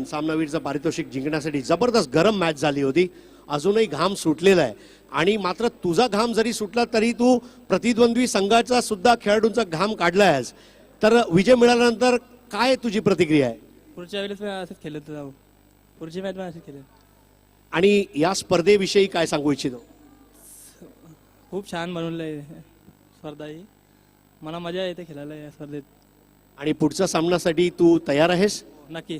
अभिनंदन. सामनावीरचं पारितोषिक जिंकण्यासाठी जबरदस्त गरम मॅच झाली होती. अजूनही घाम सुटलेला आहे आणि मात्र तुझा घाम जरी सुटला तरी तू प्रतिद्वंद्वी संघाचा सुद्धा खेळाडूंचा घाम काढला आहेस. तर विजय मिळाल्यानंतर काय तुझी प्रतिक्रिया आहे? पुढच्या वेळेस पण असंच खेळत जाऊ, पुढची मॅच पण असंच खेळेल. आणि या स्पर्धेविषयी काय सांगू इच्छितो? खूप छान बनवलंय स्पर्धा ही, मला मजा येते खेळायला या स्पर्धेत. आणि पुढच्या सामन्यासाठी तू तयार आहेस? नक्की.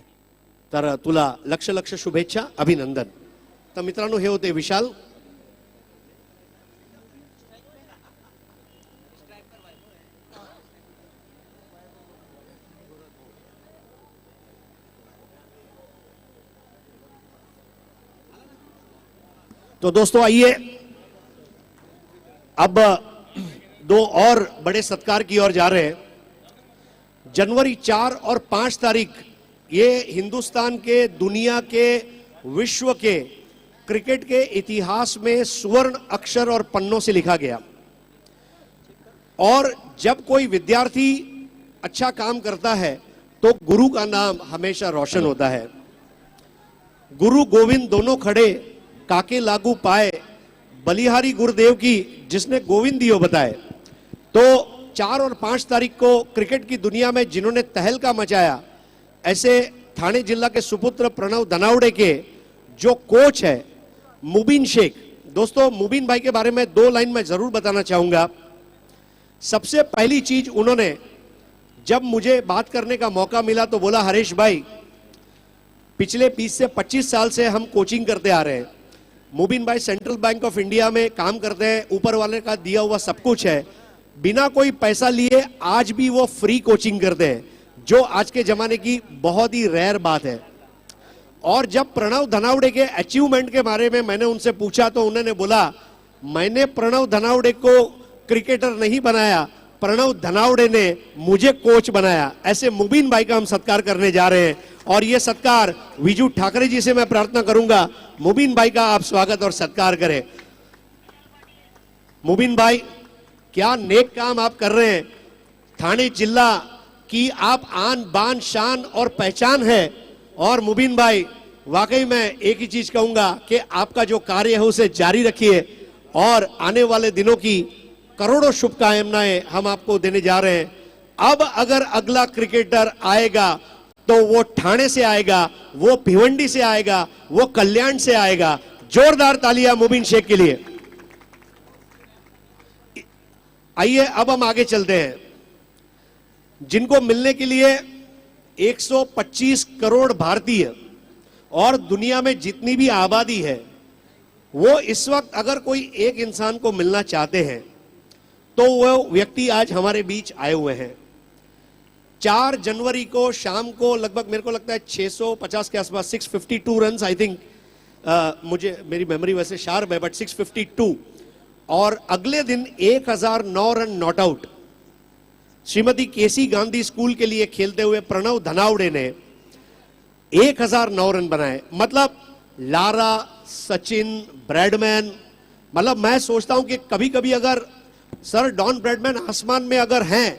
तर तुला लक्ष शुभेच्छा, अभिनंदन. तर मित्रांनो, हे होते विशाल. तो दोस्तों आइए अब दो और बड़े सत्कार की ओर जा रहे हैं. जनवरी 4 और 5 तारीख ये हिंदुस्तान के, दुनिया के, विश्व के क्रिकेट के इतिहास में स्वर्ण अक्षर और पन्नों से लिखा गया. और जब कोई विद्यार्थी अच्छा काम करता है तो गुरु का नाम हमेशा रोशन होता है. गुरु गोविंद दोनों खड़े, काके लागू पाए, बलिहारी गुरुदेव की जिसने गोविंद दियो बताए. तो 4 और 5 तारीख को क्रिकेट की दुनिया में जिन्होंने तहलका मचाया, ऐसे ठाणे जिला के सुपुत्र प्रणव धनावड़े के जो कोच है मुबीन शेख. दोस्तों, मुबीन भाई के बारे में 2 लाइन में जरूर बताना चाहूंगा. सबसे पहली चीज उन्होंने, जब मुझे बात करने का मौका मिला तो बोला, हरीश भाई पिछले 20 से 25 साल से हम कोचिंग करते आ रहे हैं. मुबीन भाई सेंट्रल बैंक ऑफ इंडिया में काम करते हैं, ऊपर वाले का दिया हुआ सब कुछ है, बिना कोई पैसा लिए आज भी वो फ्री कोचिंग करते हैं, जो आज के जमाने की बहुत ही रेयर बात है. और जब प्रणव धनावड़े के अचीवमेंट के बारे में मैंने उनसे पूछा तो उन्होंने बोला, मैंने प्रणव धनावड़े को क्रिकेटर नहीं बनाया, प्रणव धनावड़े ने मुझे कोच बनाया. ऐसे मुबीन भाई का हम सत्कार करने जा रहे हैं. और ये सत्कार विजू ठाकरे जी से मैं प्रार्थना करूंगा, मुबीन भाई का आप स्वागत और सत्कार करें. मुबीन भाई, क्या नेक काम आप कर रहे हैं. ठाणे जिला की आप आन बान शान और पहचान है. और मुबीन भाई, वाकई में एक ही चीज कहूंगा कि आपका जो कार्य है उसे जारी रखिए और आने वाले दिनों की करोड़ों शुभकामनाएं हम आपको देने जा रहे हैं. अब अगर अगला क्रिकेटर आएगा तो वो ठाणे से आएगा, वो भिवंडी से आएगा, वो कल्याण से आएगा. जोरदार तालियां मुबीन शेख के लिए. आइए अब हम आगे चलते हैं. जिनको मिलने के लिए 125 करोड़ भारतीय और दुनिया में जितनी भी आबादी है, वो इस वक्त अगर कोई एक इंसान को मिलना चाहते हैं तो वो व्यक्ति आज हमारे बीच आए हुए हैं. 4 जनवरी को शाम को लगभग, मेरे को लगता है 650 के आसपास, 652 रन आई थिंक, मुझे मेरी मेमोरी वैसे शार्प है बट 652. और अगले दिन 1009 run not out Shrimati KC Gandhi school के लिए खेलते हुए प्रणव धनावड़े ने 1009 रन बनाए. मतलब लारा, सचिन, ब्रैडमैन, मतलब मैं सोचता हूं कि कभी कभी अगर सर डॉन ब्रैडमैन आसमान में अगर हैं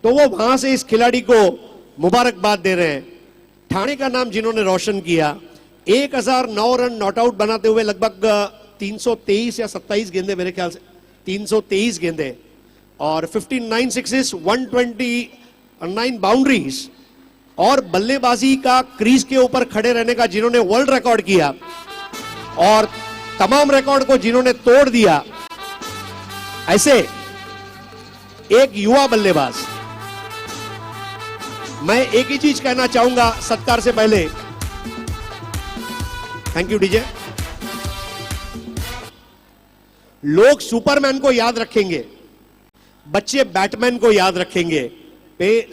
तो वो वहां से इस खिलाड़ी को मुबारकबाद दे रहे हैं. ठाणे का नाम जिन्होंने रोशन किया, 1009 रन नॉट आउट बनाते हुए लगभग 323 या 27 गेंदे, मेरे ख्याल से 323 गेंदे और 59 सिक्सेस, 129 बाउंड्रीज और बल्लेबाजी का क्रीज के ऊपर खड़े रहने का जिन्होंने वर्ल्ड रिकॉर्ड किया और तमाम रिकॉर्ड को जिन्होंने तोड़ दिया, ऐसे एक युवा बल्लेबाज. मैं एक ही चीज कहना चाहूंगा सत्कार से पहले. Thank you DJ. लोग सुपरमैन को याद रखेंगे, बच्चे बैटमैन को याद रखेंगे,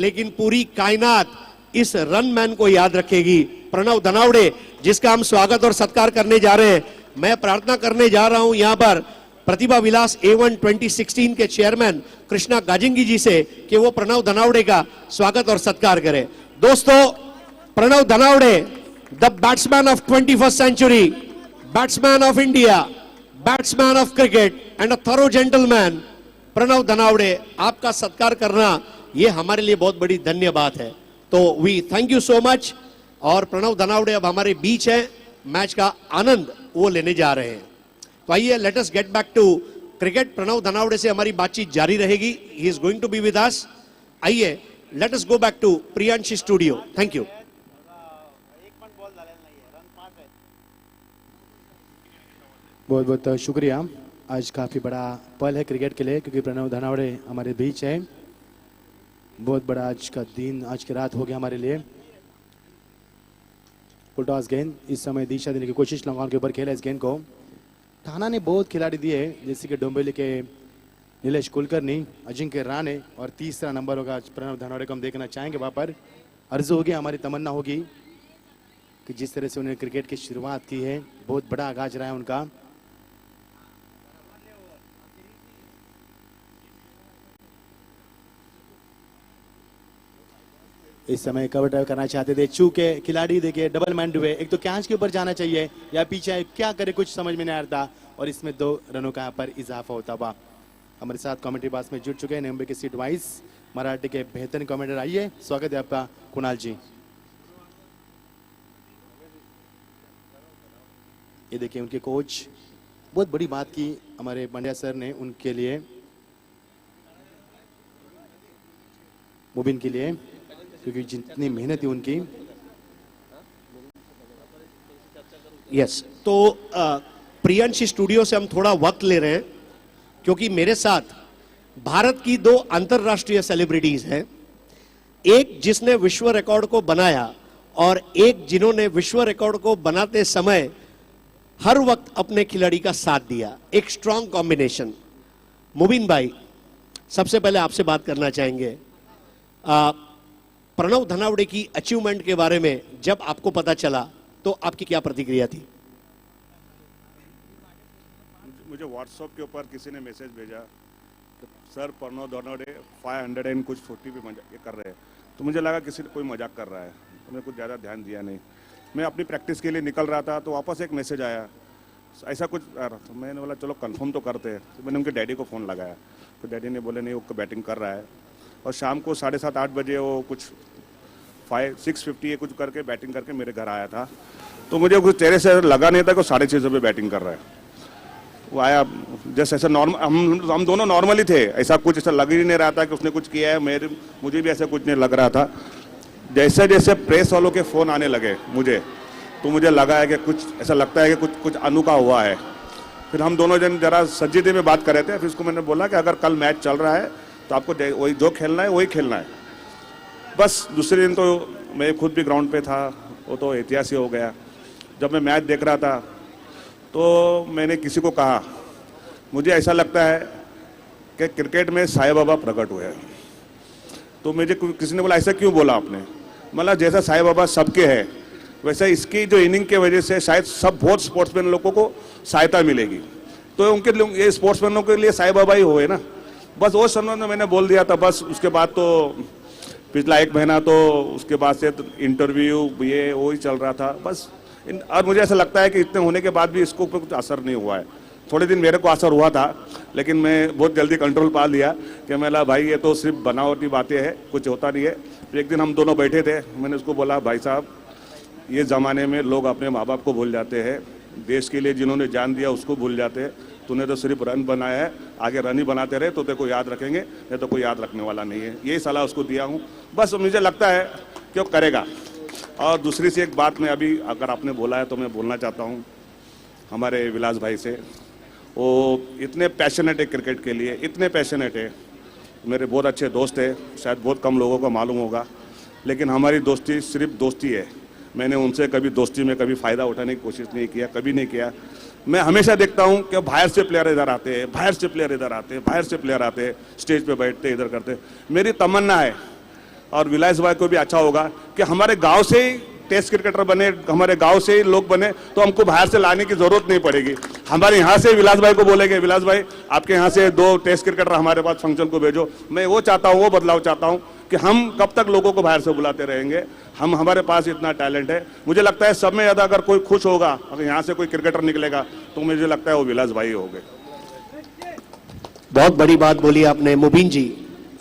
लेकिन पूरी कायनात इस रनमैन को याद रखेगी, प्रणव धनावड़े, जिसका हम स्वागत और सत्कार करने जा रहे हैं. मैं प्रार्थना करने जा रहा हूं यहां पर प्रतिभा विलास A1 2016 के चेयरमैन कृष्णा गाजिंगी जी से कि वो प्रणव धनावड़े का स्वागत और सत्कार करें. दोस्तों, Pranav Dhanawade, the batsman of 21st century, batsman of India, batsman of cricket and a thorough gentleman, Pranav Dhanawade, आपका सत्कार करना ये हमारे लिए बहुत बड़ी धन्य बात है. तो we thank you so much. और प्रणव धनावड़े अब हमारे बीच है, मैच का आनंद वो लेने जा रहे हैं। तो आइए, let us get back to cricket. Pranav Dhanawade से हमारी बातचीत जारी रहेगी, he is going to be with us. आइए, let us go back to Priyanshi studio. Thank you. बहुत बहुत शुक्रिया। आज काफ़ी बड़ा पल है क्रिकेट के लिए, क्योंकि प्रणव धनावड़े हमारे बीच है। बहुत बड़ा आज का दिन, आज की रात हो गया हमारे लिए। फुलटॉस गेंद इस समय दिशा देने की कोशिश लंगॉन के ऊपर खेला इस गेंद को। थाना ने बहुत खिलाड़ी दिए, जैसे कि डोंबिवली के नीलेश कुलकर्णी, अजिंक्य राणे, और तीसरा नंबर होगा प्रणव धनावड़े को हम देखना चाहेंगे। वहाँ पर अर्ज होगी, हमारी तमन्ना होगी कि जिस तरह से उन्होंने क्रिकेट की शुरुआत की है, बहुत बड़ा आगाज रहा है उनका। इस समय कवर ड्राइव करना चाहते थे, चूंकि खिलाड़ी देखिए डबल मैन डुबे, एक तो कैच के ऊपर जाना चाहिए या पीछे, क्या करे कुछ समझ में नहीं आ रहा था, और इसमें 2 रनों का यहाँ पर इजाफा होता हुआ। हमारे साथ कमेंट्री बॉक्स में जुड़ चुके हैं नंबर के सीट वाइज मराठी के बेहतरीन कमेंटर। आइए, स्वागत है आपका कुणाल जी। ये देखिए उनके कोच, बहुत बड़ी बात की हमारे पंड्या सर ने उनके लिए, मुबिन के लिए, क्योंकि जितनी मेहनत है उनकी। यस, तो प्रियांशी स्टूडियो से हम थोड़ा वक्त ले रहे हैं, क्योंकि मेरे साथ भारत की 2 अंतरराष्ट्रीय सेलिब्रिटीज हैं। एक जिसने विश्व रिकॉर्ड को बनाया, और एक जिन्होंने विश्व रिकॉर्ड को बनाते समय हर वक्त अपने खिलाड़ी का साथ दिया। एक स्ट्रॉन्ग कॉम्बिनेशन। मुबिन भाई, सबसे पहले आपसे बात करना चाहेंगे। प्रणव धनावड़े की अचीवमेंट के बारे में जब आपको पता चला तो आपकी क्या प्रतिक्रिया थी? मुझे व्हाट्सएप के ऊपर किसी ने मैसेज भेजा कि सर प्रणव धनावड़े 500 एंड कुछ 40 पे मजाक कर रहे हैं, तो मुझे लगा किसी ने कोई मजाक कर रहा है, तो मैं कुछ ज़्यादा ध्यान दिया नहीं। मैं अपनी प्रैक्टिस के लिए निकल रहा था, तो वापस एक मैसेज आया, ऐसा कुछ आ रहा था। मैंने बोला चलो कंफर्म तो करते हैं, तो मैंने उनके डैडी को फ़ोन लगाया, तो डैडी ने बोले नहीं, वो बैटिंग कर रहा है। और शाम को 7:30-8 बजे वो कुछ 650 कुछ करके बैटिंग करके मेरे घर आया था। तो मुझे कुछ चेहरे से लगा नहीं था कि 6:30 पे बैटिंग कर रहा है। वो आया जैसे ऐसा नॉर्मल, हम दोनों नॉर्मल ही थे, ऐसा कुछ ऐसा लग ही नहीं रहा था कि उसने कुछ किया है। मुझे भी ऐसा कुछ नहीं लग रहा था। जैसे जैसे प्रेस वालों के फ़ोन आने लगे मुझे, तो मुझे लगा है कि कुछ ऐसा लगता है कि कुछ अनोखा हुआ है। फिर हम दोनों जन जरा संजीदगी में बात कर रहे थे। फिर उसको मैंने बोला कि अगर कल मैच चल रहा है तो आपको वही जो खेलना है वही खेलना है। बस दूसरे दिन तो मैं खुद भी ग्राउंड पे था, वो तो इतिहास ही हो गया। जब मैं मैच देख रहा था तो मैंने किसी को कहा, मुझे ऐसा लगता है कि क्रिकेट में साईं बाबा प्रकट हुए हैं। तो मुझे किसी ने बोला ऐसा क्यों बोला आपने? मतलब जैसा साईं बाबा सबके है, वैसा इसकी जो इनिंग के वजह से शायद सब बहुत स्पोर्ट्समैन लोगों को सहायता मिलेगी। तो उनके लिए, ये स्पोर्ट्समैनों के लिए साईं बाबा ही हुए ना। बस वो संबंध में मैंने बोल दिया था। बस उसके बाद तो पिछला 1 महीना तो उसके बाद से तो इंटरव्यू ये वो ही चल रहा था बस। और मुझे ऐसा लगता है कि इतने होने के बाद भी इसको ऊपर कुछ असर नहीं हुआ है। थोड़े दिन मेरे को असर हुआ था, लेकिन मैं बहुत जल्दी कंट्रोल पा लिया कि मैं भाई ये तो सिर्फ बनावटी बातें हैं, कुछ होता नहीं है। फिर एक दिन हम दोनों बैठे थे, मैंने उसको बोला भाई साहब, ये ज़माने में लोग अपने माँ बाप को भूल जाते हैं, देश के लिए जिन्होंने जान दिया उसको भूल जाते हैं। तूने तो सिर्फ रन बनाया है, आगे रन ही बनाते रहे तो तेरे को याद रखेंगे, नहीं तो कोई याद रखने वाला नहीं है। यही सलाह उसको दिया हूँ। बस मुझे लगता है कि वो करेगा। और दूसरी सी एक बात मैं अभी, अगर आपने बोला है तो मैं बोलना चाहता हूँ हमारे विलास भाई से। वो इतने पैशनेट है क्रिकेट के लिए, इतने पैशनेट है। मेरे बहुत अच्छे दोस्त है, शायद बहुत कम लोगों को मालूम होगा, लेकिन हमारी दोस्ती सिर्फ दोस्ती है। मैंने उनसे कभी दोस्ती में कभी फ़ायदा उठाने की कोशिश नहीं किया, कभी नहीं किया। मैं हमेशा देखता हूं कि बाहर से प्लेयर इधर आते हैं, बाहर से प्लेयर इधर आते हैं, बाहर से प्लेयर आते हैं, स्टेज पे बैठते इधर करते। मेरी तमन्ना है, और विलास भाई को भी अच्छा होगा, कि हमारे गांव से ही टेस्ट क्रिकेटर बने, हमारे गांव से ही लोग बने, तो हमको बाहर से लाने की जरूरत नहीं पड़ेगी। हमारे यहाँ से विलास भाई को बोलेंगे, विलास भाई आपके यहाँ से 2 टेस्ट क्रिकेटर हमारे पास फंक्शन को भेजो। मैं वो चाहता हूँ, वो बदलाव चाहता हूँ कि हम कब तक लोगों को बाहर से बुलाते रहेंगे। हमारे पास इतना टैलेंट है। मुझे लगता है सब में ज़्यादा अगर कोई खुश होगा, अगर यहाँ से कोई क्रिकेटर निकलेगा, तो मुझे लगता है वो विलास भाई होंगे। बहुत बड़ी बात बोली आपने मुबिन जी।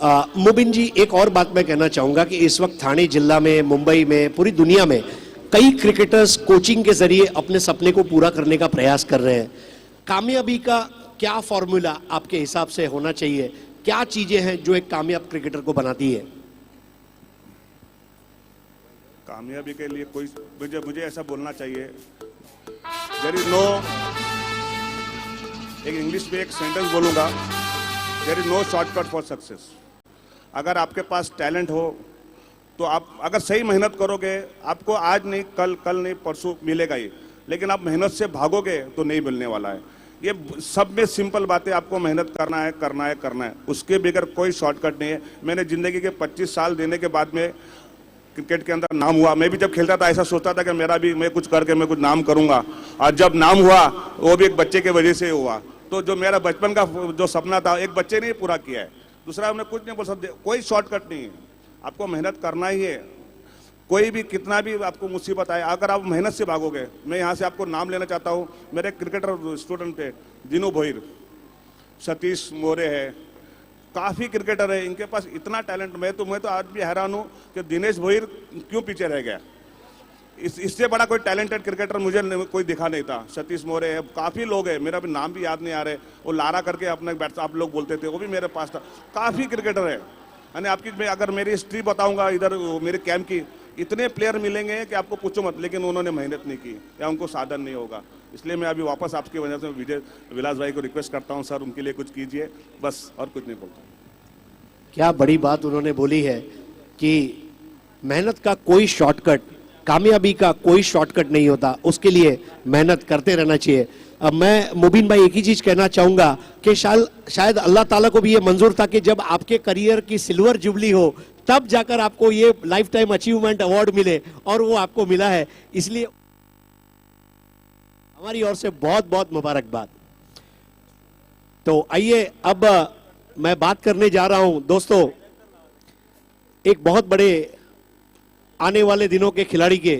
मुबिन जी, एक और बात मैं कहना चाहूंगा कि इस वक्त ठाणे जिला में, मुंबई में, पूरी दुनिया में कई क्रिकेटर्स कोचिंग के जरिए अपने सपने को पूरा करने का प्रयास कर रहे हैं। कामयाबी का क्या फॉर्मूला आपके हिसाब से होना चाहिए? क्या चीजें हैं जो एक कामयाब क्रिकेटर को बनाती है? कामयाबी के लिए कोई मुझे ऐसा बोलना चाहिए, देयर इज नो, एक इंग्लिश में एक सेंटेंस बोलूंगा, there is no shortcut for success. अगर आपके पास टैलेंट हो तो आप अगर सही मेहनत करोगे, आपको आज नहीं कल नहीं परसों मिलेगा ही, लेकिन आप मेहनत से भागोगे तो नहीं मिलने वाला है। ये सब में सिंपल बातें, आपको मेहनत करना है, उसके बगैर कोई शॉर्टकट नहीं है। मैंने जिंदगी के 25 साल देने के बाद में क्रिकेट के अंदर नाम हुआ। मैं भी जब खेलता था ऐसा सोचता था कि मैं कुछ करके मैं कुछ नाम करूंगा, और जब नाम हुआ वो भी एक बच्चे की वजह से हुआ। तो जो मेरा बचपन का जो सपना था एक बच्चे ने पूरा किया है, दूसरा हमने कुछ नहीं बोल सकते। कोई शॉर्टकट नहीं है, आपको मेहनत करना ही है। कोई भी कितना भी आपको मुसीबत आए, अगर आप मेहनत से भागोगे, मैं यहाँ से आपको नाम लेना चाहता हूँ। मेरे क्रिकेटर स्टूडेंट थे, दिनू भोईर, सतीश मोरे है, काफ़ी क्रिकेटर है, इनके पास इतना टैलेंट। मैं तो आज भी हैरान हूँ कि दिनेश भोईर क्यों पीछे रह गया। इससे बड़ा कोई टैलेंटेड क्रिकेटर मुझे कोई दिखा नहीं था। सतीश मोरे है, काफ़ी लोग हैं, मेरा भी नाम भी याद नहीं आ रहे। वो लारा करके अपने बैट्स आप लोग बोलते थे, वो भी मेरे पास था। काफ़ी क्रिकेटर है, यानी आपकी मैं अगर मेरी हिस्ट्री बताऊंगा इधर मेरे कैंप की, इतने प्लेयर मिलेंगे कि आपको पूछो मत, लेकिन उन्होंने मेहनत नहीं की या उनको साधन नहीं होगा। इसलिए मैं अभी वापस आपकी वजह से विजय विलास भाई को रिक्वेस्ट करता हूं, सर उनके लिए कुछ कीजिए, बस, और कुछ नहीं बोलता। क्या बड़ी बात उन्होंने बोली है कि मेहनत का कोई शॉर्टकट, कामयाबी का कोई शॉर्टकट नहीं होता, उसके लिए मेहनत करते रहना चाहिए। अब मैं मुबीन भाई एक ही चीज कहना चाहूंगा कि शायद अल्लाह ताला को भी ये मंजूर था कि जब आपके करियर की सिल्वर जुबली हो तब जाकर आपको ये लाइफ टाइम अचीवमेंट अवार्ड मिले, और वो आपको मिला है, इसलिए हमारी ओर से बहुत बहुत मुबारकबाद। तो आइए अब मैं बात करने जा रहा हूं दोस्तों एक बहुत बड़े आने वाले दिनों के खिलाड़ी के।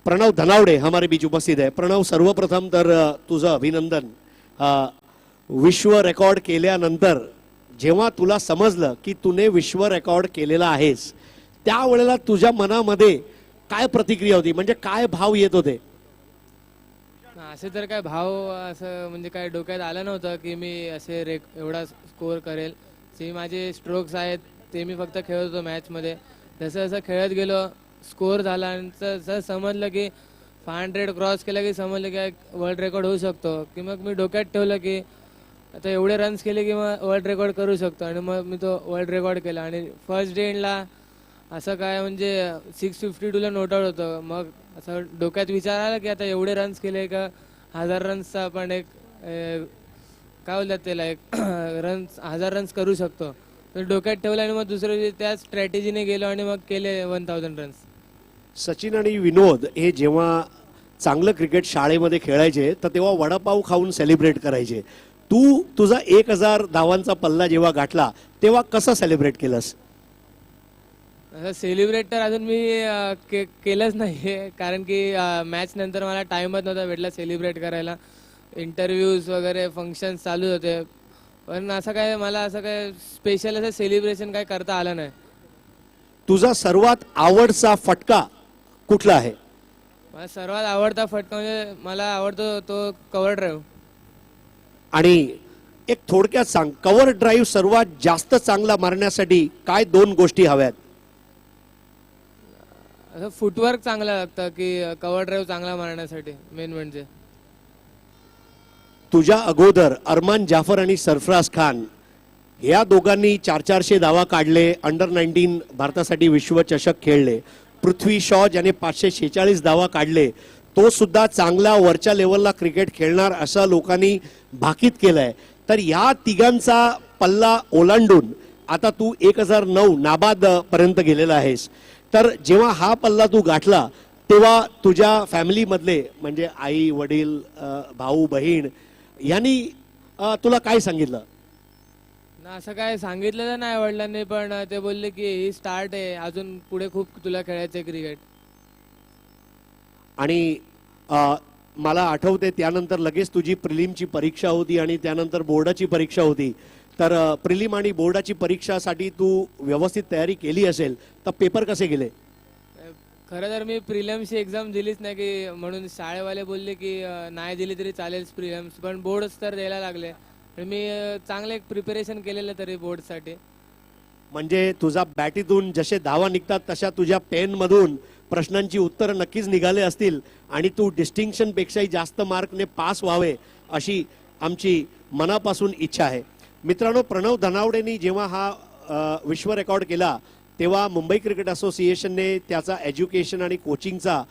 प्रणव धनावडे हमारे बीच उपस्थित आहे। प्रणव, सर्वप्रथम तर तुझं अभिनंदन। विश्व रेकॉर्ड केल्यानंतर जेव्हा तुला समजलं की तूने विश्व रेकॉर्ड केलेला आहेस, त्यावेळेला तुझ्या मनामध्ये काय प्रतिक्रिया होती, म्हणजे काय भाव येत होते? असे तर काय भाव असं म्हणजे काय डोक्यात आलं नव्हतं की मी असे एवढा स्कोअर करेल. जे माझे स्ट्रोक्स आहेत ते मी फक्त खेळत होतो मॅचमध्ये. जसं जसं खेळत गेलो, स्कोअर झाला आणि जसं समजलं की 500 क्रॉस केलं की समजलं की वर्ल्ड रेकॉर्ड होऊ शकतो, की मग मी डोक्यात ठेवलं की आता एवढे रन्स केले की मग वर्ल्ड रेकॉर्ड करू शकतो, आणि मग मी तो वर्ल्ड रेकॉर्ड केला. आणि फर्स्ट डे एंडला असं काय म्हणजे 652ला नोट आउट होतं. मग असं डोक्यात विचार आला की आता एवढे रन्स केले का 1000 रन्सचा आपण एक काय बोलतात त्याला एक रन्स 1000 रन्स करू शकतो. तर डोक्यात ठेवलं आणि मग दुसऱ्या दिवशी त्याच स्ट्रॅटेजीने गेलो आणि मग केले 1000 रन्स. सचिन आणि विनोद हे जेव्हा चांगलं क्रिकेट शाळेमध्ये खेळायचे तर तेव्हा वडापाव खाऊन सेलिब्रेट करायचे. तू तुझा 1000 धावांचा पल्ला जेव्हा गाठला तेव्हा कसं सेलिब्रेट केलंस? असं सेलिब्रेट तर अजून मी केलंच नाही, कारण की मॅच नंतर मला टाइमच नव्हता भेटला सेलिब्रेट करायला. इंटरव्ह्यूज वगैरे फंक्शन्स चालू होते, पण असं काय मला असं काय स्पेशल असं सेलिब्रेशन काय करता आलं नाही. तुझा सर्वात आवडता फटका कुठला आहे? मला सर्वात आवडता फटका म्हणजे मला आवडतो तो कव्हर ड्राईव्ह. आणि एक थोडक्यात सांग, कव्हर ड्राईव्ह सर्वात जास्त चांगला मारण्यासाठी काय 2 गोष्टी हव्यात? असं फुटवर्क चांगलं लागतं की कव्हर ड्राईव्ह चांगला मारण्यासाठी. मेन म्हणजे तुझ्या अगोदर अरमान जाफर आणि सरफराज खान या दोघांनी 400 धावा काढले, अंडर 19 भारतासाठी विश्वचषक खेळले. पृथ्वी शॉ ज्याने 546 धावा काढले, तो सुद्धा चांगला वरच्या लेवलला क्रिकेट खेळणार असं लोकांनी भाकीत केलंय. तर या तिघांचा पल्ला ओलांडून आता तू 1009 नाबाद पर्यंत गेलेला आहेस. तर जेव्हा हा पल्ला तू गाठला तेव्हा तुझ्या फॅमिलीमधले म्हणजे आई वडील भाऊ बहीण यांनी तुला काय सांगितलं? ना असं काय सांगितलेलं नाही वडिलांनी, पण ते बोलले की ही स्टार्ट आहे, अजून पुढे खूप तुला खेळायचं क्रिकेट. आणि मला आठवते त्यानंतर लगेच तुझी प्रिलिमची परीक्षा होती आणि त्यानंतर बोर्डाची परीक्षा होती. तर प्रिलिम आणि बोर्डाची परीक्षासाठी तू व्यवस्थित तयारी केली असेल तर पेपर कसे गेले? खरं तर मी प्रिलिम्सची एक्झाम दिलीच नाही की म्हणून शाळेवाले बोलले की नाही दिली तरी चालेल प्रिलिम्स, पण बोर्ड्स तर द्यायला लागले आणि मी चांगलं एक प्रिपरेशन केलेलं तरी बोर्डसाठी. म्हणजे तुझा बॅटीतून जसे धावा निघतात तशा तुझ्या पेनमधून प्रश्नांची उत्तरं नक्कीच निघाले असतील आणि तू डिस्टिंक्शन पेक्षाही जास्त मार्कने पास व्हावे अशी आमची मनापासून इच्छा आहे. मित्रांनो, प्रणव धनावडेंनी जेव्हा हा विश्व रेकॉर्ड केला तेव्हा मुंबई क्रिकेट असोसिएशनने त्याचा एज्युकेशन आणि कोचिंगचा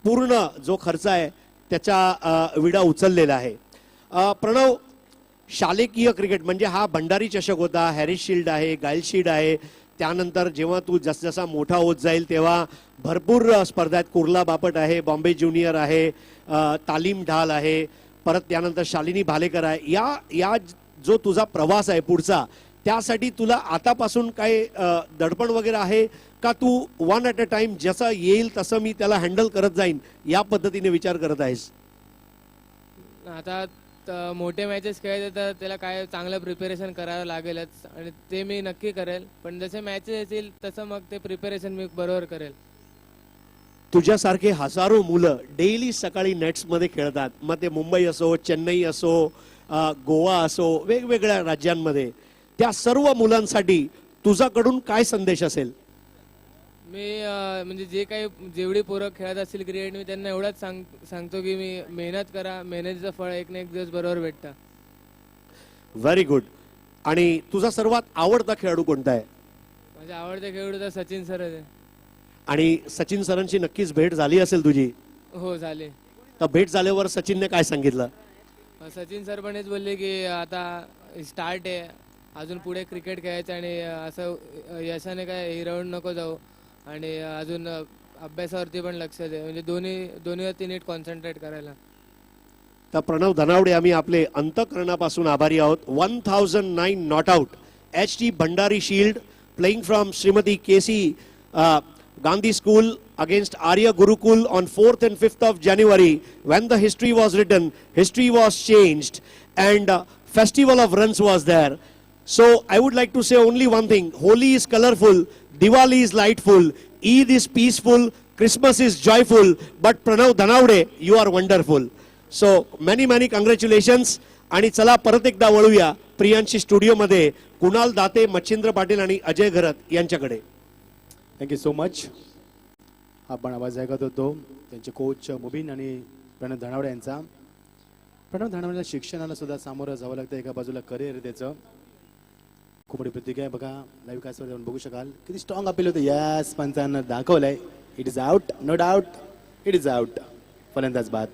पूर्ण जो खर्च आहे त्याचा विडा उचललेला आहे. प्रणव, शालेकीय क्रिकेट म्हणजे हा भंडारी चषक होता, हॅरिस शिल्ड आहे, गाईल शिल्ड आहे, त्यानंतर जेव्हा तू जसजसा मोठा होत जाईल तेव्हा भरपूर स्पर्धा आहेत. कुर्ला बापट आहे, बॉम्बे ज्युनियर आहे, तालीम ढाल आहे, परत त्यानंतर शालिनी भालेकर आहे. या जो तुझा प्रवास आहे पुढचा, त्यासाठी तुला आतापासून काय दडपण वगैरे आहे का? तू वन ॲट अ टाइम जसं येईल तसं मी त्याला हँडल करत जाईन या पद्धतीने विचार करत आहेस? आता मोठे मॅचेस खेळायचे तर त्याला काय चांगलं प्रिपरेशन करावं लागेलच आणि ते मी नक्की करेल, पण जसे मॅचेस येतील तसं मग ते प्रिपरेशन मी बरोबर करेल. तुझ्यासारखे हजारो मुलं डेली सकाळी नेट्समध्ये खेळतात, मग ते मुंबई असो, चेन्नई असो, गोवा असो, वेगवेगळ्या राज्यांमध्ये. त्या सर्व मुलांसाठी तुझ्याकडून काय संदेश असेल? मी म्हणजे जे काही जेवढी पोरं खेळत असतील क्रिकेट, मी त्यांना एवढंच सांगतो की मी मेहनत करा, मेहनतीचं फळ एक ना एक दिवस बरोबर भेटतं. Very good. आणि तुझा सर्वात आवडता खेळाडू कोणता आहे? माझे आवडते खेळाडू तर सचिन सरच आहे. आणि सचिन सरांची नक्कीच भेट झाली असेल तुझी? हो झाले. तर भेट झाल्यावर सचिनने काय सांगितलं? सचिन सर पण हेच बोलले की आता स्टार्ट आहे, अजून पुढे क्रिकेट खेळायचं आणि असं यशाने काय हिरावून नको जाऊ आणि अजून अभ्यासावरती पण लक्ष दे, म्हणजे दोन्हीवरती नीट कॉन्सन्ट्रेट करायला. तर प्रणव धनावडे, आम्ही आपले अंतःकरणापासून आभारी आहोत. 1009 not out, HT Bhandari shield, playing from Shrimati KC Gandhi School against Arya Gurukul on 4th and 5th of January. When the history was written, history was changed, and festival of runs was there. So I would like to say only one thing: Holi is colorful, Diwali is lightful, Eid is peaceful, Christmas is joyful, but Pranav Dhanavde, you are wonderful. So many congratulations. आणि चला परत एकदा वळूया प्रियांशी स्टुडिओमध्ये कुणाल दाते, मच्छिंद्र पाटील आणि अजय घरत यांच्याकडे. Thank you so much. आपण आवाज ऐकत होतो त्यांचे कोच मुबीन आणि प्रणव धनावडे यांचा. प्रणव धनावडेला शिक्षणाला सुद्धा सामोरं जावं लागतं, एका बाजूला करिअर आहे त्याचं. खूप मोठी प्रतिक्रिया आहे बघा, लाईव्ह कास्टवर जाऊन बघू शकाल. किती स्ट्रॉंग अपील होतं. यस, पंचांना दाखवलंय. It is out, no doubt, it is out. फलंदाज बाद.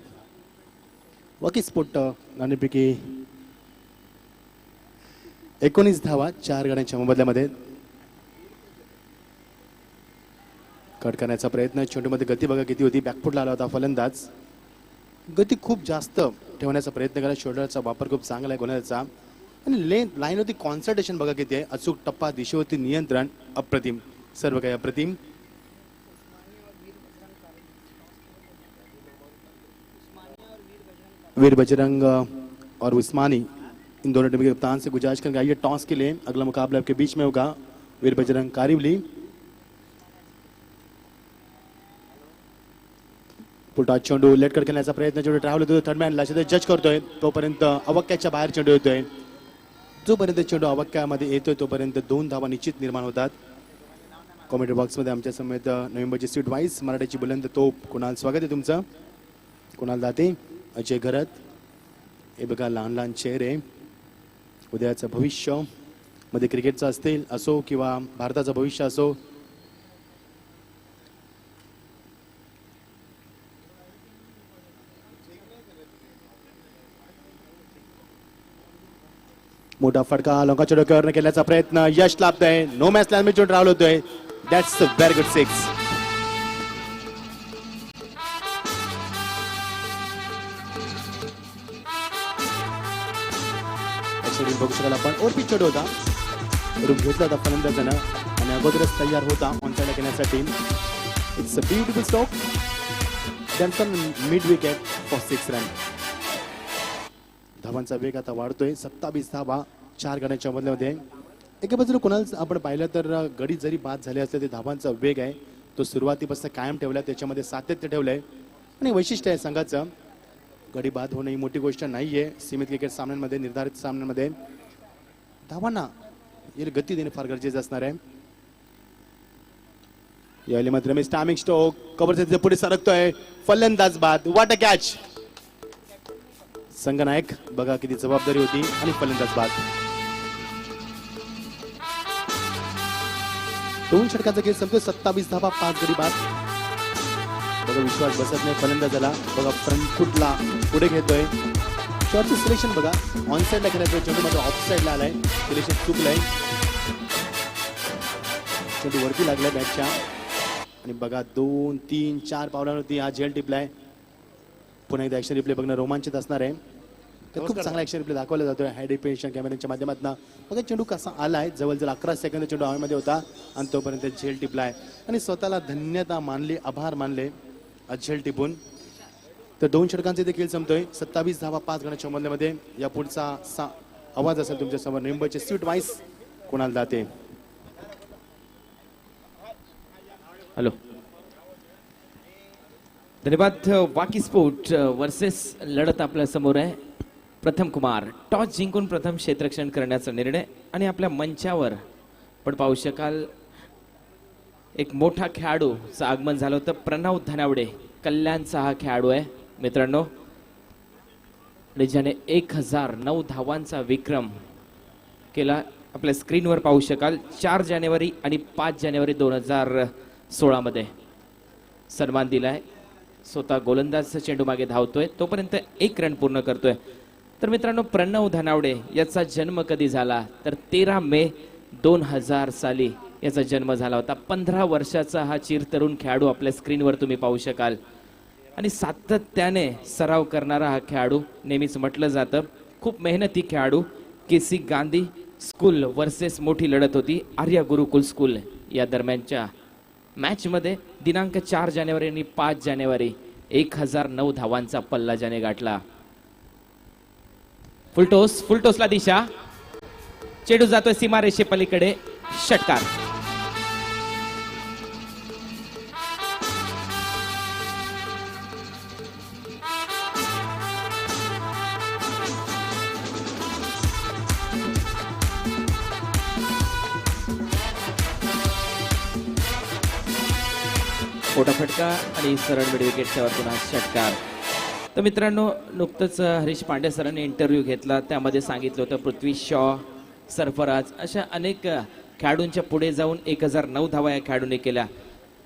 वकी स्फोट नाणेपैकी 19 धावा 4 गड्यांच्या मोबदल्यामध्ये. कट करण्याचा प्रयत्न, चेंडूमध्ये गती बघा किती होती. बॅकफुटला आला होता फलंदाज. गती खूप जास्त ठेवण्याचा प्रयत्न करा. शोल्डरचा वापर खूप चांगला आहे गोलंदाजचा. आणि लाईन होती, कॉन्सन्ट्रेशन बघा किती आहे. अचूक टप्पा, दिशेवरती नियंत्रण, अप्रतिम, सर्व काही अप्रतिम. वीर बजरंग और उस्मानी, इन दोनों टीम के कप्तान से गुजारिश करेंगे आइए टॉस के लिए. अगला मुकाबला आपके बीच में होगा. वीर बजरंग कारिवली. पुलटा चेंडू लेट कट खेळण्याचा प्रयत्न, चेंडू ट्रॅव्हल होतो. थर्ड मॅन लास्ट जज करतोय, तोपर्यंत अवक्याच्या बाहेर चेंडू येतोय. जोपर्यंत चेंडू अवक्यामध्ये येतोय तोपर्यंत 2 धावा निश्चित निर्माण होतात. कॉमेंट्री बॉक्समध्ये आमच्या समेत नोव्हेंबरची सीट वाईज मराठीची बुलंद तोप कुणाल, स्वागत आहे तुमचं. कुणाल दाते, अजय घरत. हे बघा लहान चेहरे. उद्याचं भविष्य मध्ये क्रिकेटचं असतील असो किंवा भारताचं भविष्य असो, मोठा फटका लोकांच्या डोक्यावर केल्याचा प्रयत्न यश लाभतोय. नो मॅच लाईन चेंडू ट्रॅव्हल होतोय. That's a very good 6. बघू शकाल आपण. ओरपी चेंडू होता, रूप घेतला होता फलंदाजानं आणि अगोदरच तयार होता ऑनसाईडला घेण्यासाठी. It's a beautiful stroke. Then mid wicket for 6 run. धावांचा वेग आता वाढतोय. 27 धावा 4 गड्यांच्या मधल्यामध्ये. एका बाजूला कोणाला आपण पाहिलं तर गडी जरी बाद झाले असले ते धावांचा वेग आहे तो सुरुवातीपासून कायम ठेवलाय, त्याच्यामध्ये सातत्य ठेवलंय आणि वैशिष्ट्य आहे संघाचं. गडी बाद होणं ही मोठी गोष्ट नाहीये. सीमित क्रिकेट सामन्यांमध्ये, निर्धारित सामन्यांमध्ये धावांना गती देणे फार गरजेचं असणार आहे. यावेळी मात्र रमेश टायमिंग स्टोक कव्हर पुढे सरकतोय. फलंदाज बाद. What a catch. संघनायक बघा किती जबाबदारी होती आणि फलंदाज बाद. 2 षटकाचा खेळ संपतोय. 27 धावा, 5 गडी बाद. बघा विश्वास बसत नाही फलंदाजाला. बघा फ्रंट फुटला पुढे घेतोय. शॉटचं सिलेक्शन बघा ऑन साईडला खेळायचं, चेंडू मात्र ऑफ साईडला आलाय. सिलेक्शन चुकलंय. चेंडू वरती लागलाय बॅटच्या आणि बघा 2, 3, 4 पावलांवरती हा झेल टिपलाय. पुन्हा एकदा ऍक्शन रिप्ले बघणं रोमांचित असणार आहे. तर खूप चांगला ऍक्शन रिप्ले दाखवला जातोय हाय डेफिनेशन कॅमेऱ्याच्या माध्यमातून. बघा चेंडू कसा आलाय, जवळजवळ 11 सेकंद चेंडू हवेमध्ये होता आणि तोपर्यंत झेल टिपलाय आणि स्वतःला धन्यता मानली, आभार मानले झेल टिपून. तर 2 षटकांचे देखील संपतोय. 27 धावा, 5 गणाच्या मधल्यामध्ये. या पुढचा आवाज असेल तुमच्या समोर. नेंबरचे स्वीट वाईस कोणाला जाते. हॅलो, धन्यवाद. वाकी स्पोर्ट वर्सेस लढत आपल्या समोर आहे. प्रथम कुमार टॉस जिंकून प्रथम क्षेत्ररक्षण करण्याचा निर्णय आणि आपल्या मंचावर पण पाहू शकाल एक मोठा खेळाडूचं आगमन झालं होतं. प्रणव धनावडे कल्याणचा हा खेळाडू आहे मित्रांनो, आणि ज्याने 1009 धावांचा विक्रम केला. आपल्या स्क्रीनवर पाहू शकाल 4 जानेवारी आणि 5 जानेवारी 2016 मध्ये सन्मान दिलाय. स्वतः गोलंदाज चेंडू मागे धावतोय, तोपर्यंत 1 रन पूर्ण करतोय. तर मित्रांनो, प्रणव धनावडे याचा जन्म कधी झाला तर 13 मे 2000 साली याचा जन्म झाला होता. 15 वर्षाचा हा चिरतरुण खेळाडू आपल्या स्क्रीनवर तुम्ही पाहू शकाल आणि सातत्याने सराव करणारा हा खेळाडू. नेहमीच म्हटलं जातं खूप मेहनती खेळाडू. केसी गांधी स्कूल वर्सेस मोठी लढत होती आर्या गुरुकुल स्कूल या दरम्यानच्या मॅच मध्ये दिनांक 4 जानेवारी आणि 5 जानेवारी 1009 धावांचा पल्ला ज्याने गाठला. फुलटोसला दिशा, चेंडू जातोय सीमारेषे पलीकडे. षटकार. मोठा फटका आणि सरळ मिड विकेटच्या वरतून हा षटकार. तर मित्रांनो, नुकतंच हरीश पांडे सरांनी इंटरव्ह्यू घेतला, त्यामध्ये सांगितलं होतं पृथ्वी शॉ, सरफराज अशा अनेक खेळाडूंच्या पुढे जाऊन 1009 धावा या खेळाडूने केल्या.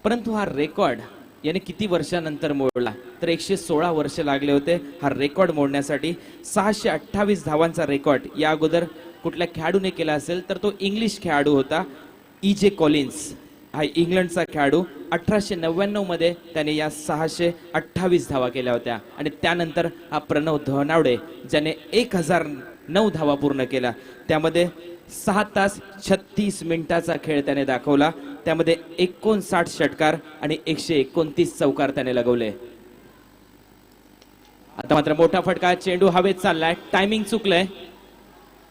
परंतु हा रेकॉर्ड याने किती वर्षानंतर मोडला तर 116 वर्ष लागले होते हा रेकॉर्ड मोडण्यासाठी. 628 धावांचा रेकॉर्ड या अगोदर कुठल्या खेळाडूने केला असेल तर तो इंग्लिश खेळाडू होता E.J. कॉलिन्स. हा इंग्लंडचा खेळाडू. 1899 मध्ये त्याने या 628 धावा केल्या होत्या. आणि त्यानंतर हा प्रणव धनावडे ज्याने 1009 धावा पूर्ण केला. त्यामध्ये 6 तास 36 मिनिटाचा खेळ त्याने दाखवला. त्यामध्ये 59 षटकार आणि 129 चौकार त्याने लगवले. आता मात्र मोठा फटका, चेंडू हवेत चाललाय, टायमिंग चुकलंय,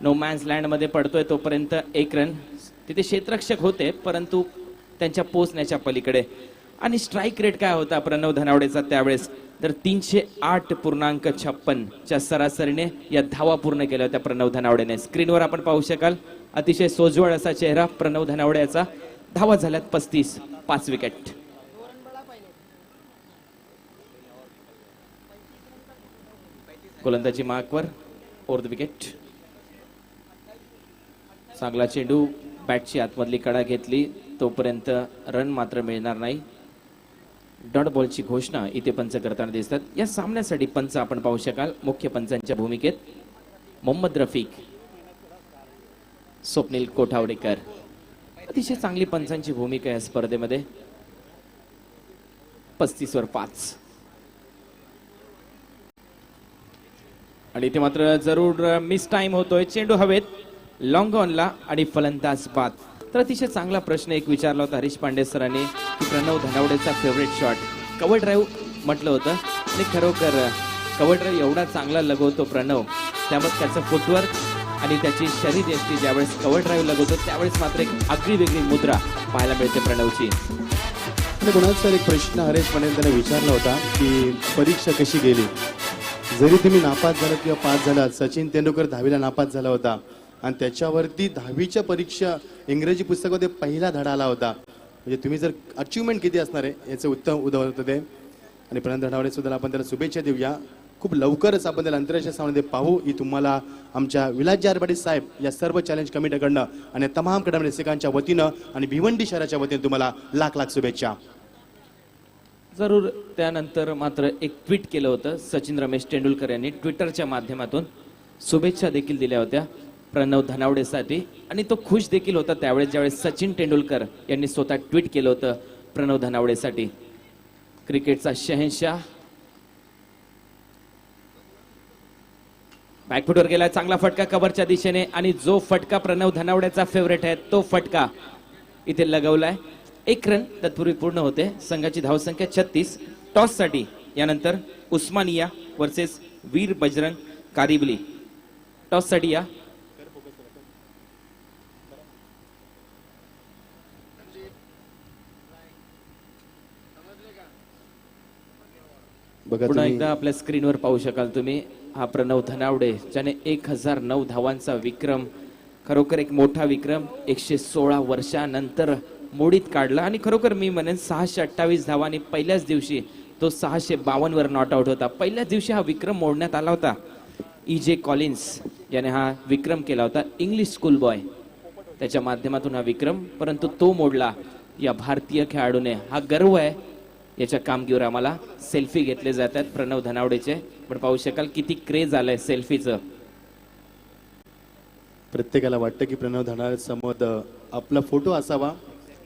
नो मॅन्स लँड मध्ये पडतोय. तोपर्यंत 1 रन. तिथे क्षेत्ररक्षक होते परंतु त्यांच्या पोचण्याच्या पलीकडे. आणि स्ट्राईक रेट काय होता प्रणव धनावडेचा त्यावेळेस तर 308.56 च्या सरासरीने या धावा पूर्ण केल्या होत्या प्रणव धनावडेने. स्क्रीनवर आपण पाहू शकाल अतिशय सोज्वळ असा चेहरा प्रणव धनावडे याचा. धावा झाल्यात 35, 5 विकेट. गोलंदाजी मार्कवर फोर्थ विकेट. चांगला चेंडू, बॅटची आतमधली कडा घेतली, तोपर्यंत रन मात्र मिळणार नाही. डॉट बॉलची घोषणा इथे पंच करताना दिसतात. या सामन्यासाठी पंच आपण पाहू शकाल मुख्य पंचांच्या भूमिकेत मोहम्मद रफिक, स्वप्नील कोठावडेकर. अतिशय चांगली पंचांची भूमिका या स्पर्धेमध्ये. 35 वर 5. आणि इथे मात्र जरूर मिस टाइम होतोय. चेंडू हवेत, लॉंग ऑनला आणि फलंदाज बाद. तर अतिशय चांगला प्रश्न एक विचारला होता हरीश पांडे सरांनी की प्रणव धनावडेचा फेवरेट शॉट कव्हर ड्राईव्ह म्हटलं होतं. आणि खरोखर कव्हर ड्राईव्ह एवढा चांगला लगवतो प्रणव, त्यामुळे त्याचं फुटवर्क आणि त्याची शरीरयष्टी ज्यावेळेस कव्हर ड्राईव्ह लगवतो त्यावेळेस मात्र एक आगळी वेगळी मुद्रा पाहायला मिळते प्रणवची. आपल्या गुणात सर एक प्रश्न हरेश पटेल त्याने विचारला होता की परीक्षा कशी गेली. जरी तुम्ही नापास झालात किंवा पास झालात, सचिन तेंडुलकर 10वीला नापास झाला होता आणि त्याच्यावरती 10वीच्या परीक्षा इंग्रजी पुस्तकामध्ये पहिला धडा आला होता. म्हणजे तुम्ही जर अचिव्हमेंट किती असणार आहे याचं उत्तम उदाहरण होतं ते. आणि प्रणव धनावडे सुद्धा आपण त्याला शुभेच्छा देऊया. खूप लवकरच आपण त्याला आंतरराष्ट्रीय सामने पाहू ही तुम्हाला आमच्या विलासजी आरबाडे साहेब या सर्व चॅलेंज कमिटीकडनं आणि तमाम क्रीडा रसिकांच्या वतीनं आणि भिवंडी शहराच्या वतीनं तुम्हाला लाख लाख शुभेच्छा. जरूर. त्यानंतर मात्र एक ट्विट केलं होतं सचिन रमेश तेंडुलकर यांनी ट्विटरच्या माध्यमातून शुभेच्छा देखील दिल्या होत्या प्रणव धनावडेसाठी आणि तो खुश देखील होता त्यावेळेस ज्यावेळेस सचिन तेंडुलकर यांनी स्वतः ट्विट केलं होतं प्रणव धनावडेसाठी. क्रिकेटचा शहेनशाह बॅकफुटवर गेला, चांगला फटका कव्हरच्या दिशेने आणि जो फटका प्रणव धनावडेचा फेवरेट आहे तो फटका इथे लगवलाय. 1 रन तत्पूर्वी पूर्ण होते. संघाची धावसंख्या 36. टॉस साठी यानंतर उस्मानिया वर्सेस वीर बजरंग कारिबली. टॉस साठी या बघा पुन्हा तुम्ही एकदा आपल्या स्क्रीनवर पाहू शकाल तुम्ही हा प्रणव धनावडे ज्याने 1009 धावांचा विक्रम, खरोखर एक मोठा विक्रम 116 वर्षानंतर मोडीत काढला. आणि खरोखर मी म्हणेन 628 धावांनी पहिल्याच दिवशी तो 652 वर नॉट आउट होता. पहिल्याच दिवशी हा विक्रम मोडण्यात आला होता. E.J. कॉलिन्स याने हा विक्रम केला होता. इंग्लिश स्कूल बॉय त्याच्या माध्यमातून हा विक्रम, परंतु तो मोडला या भारतीय खेळाडूने. हा गर्व आहे याच्या कामगिरीवर. आम्हाला सेल्फी घेतले जातात प्रणव धनावडेचे, पण पाहू शकाल किती क्रेज आलंय सेल्फीचं. प्रत्येकाला वाटतं की प्रणव धनावडे समोर आपला फोटो असावा.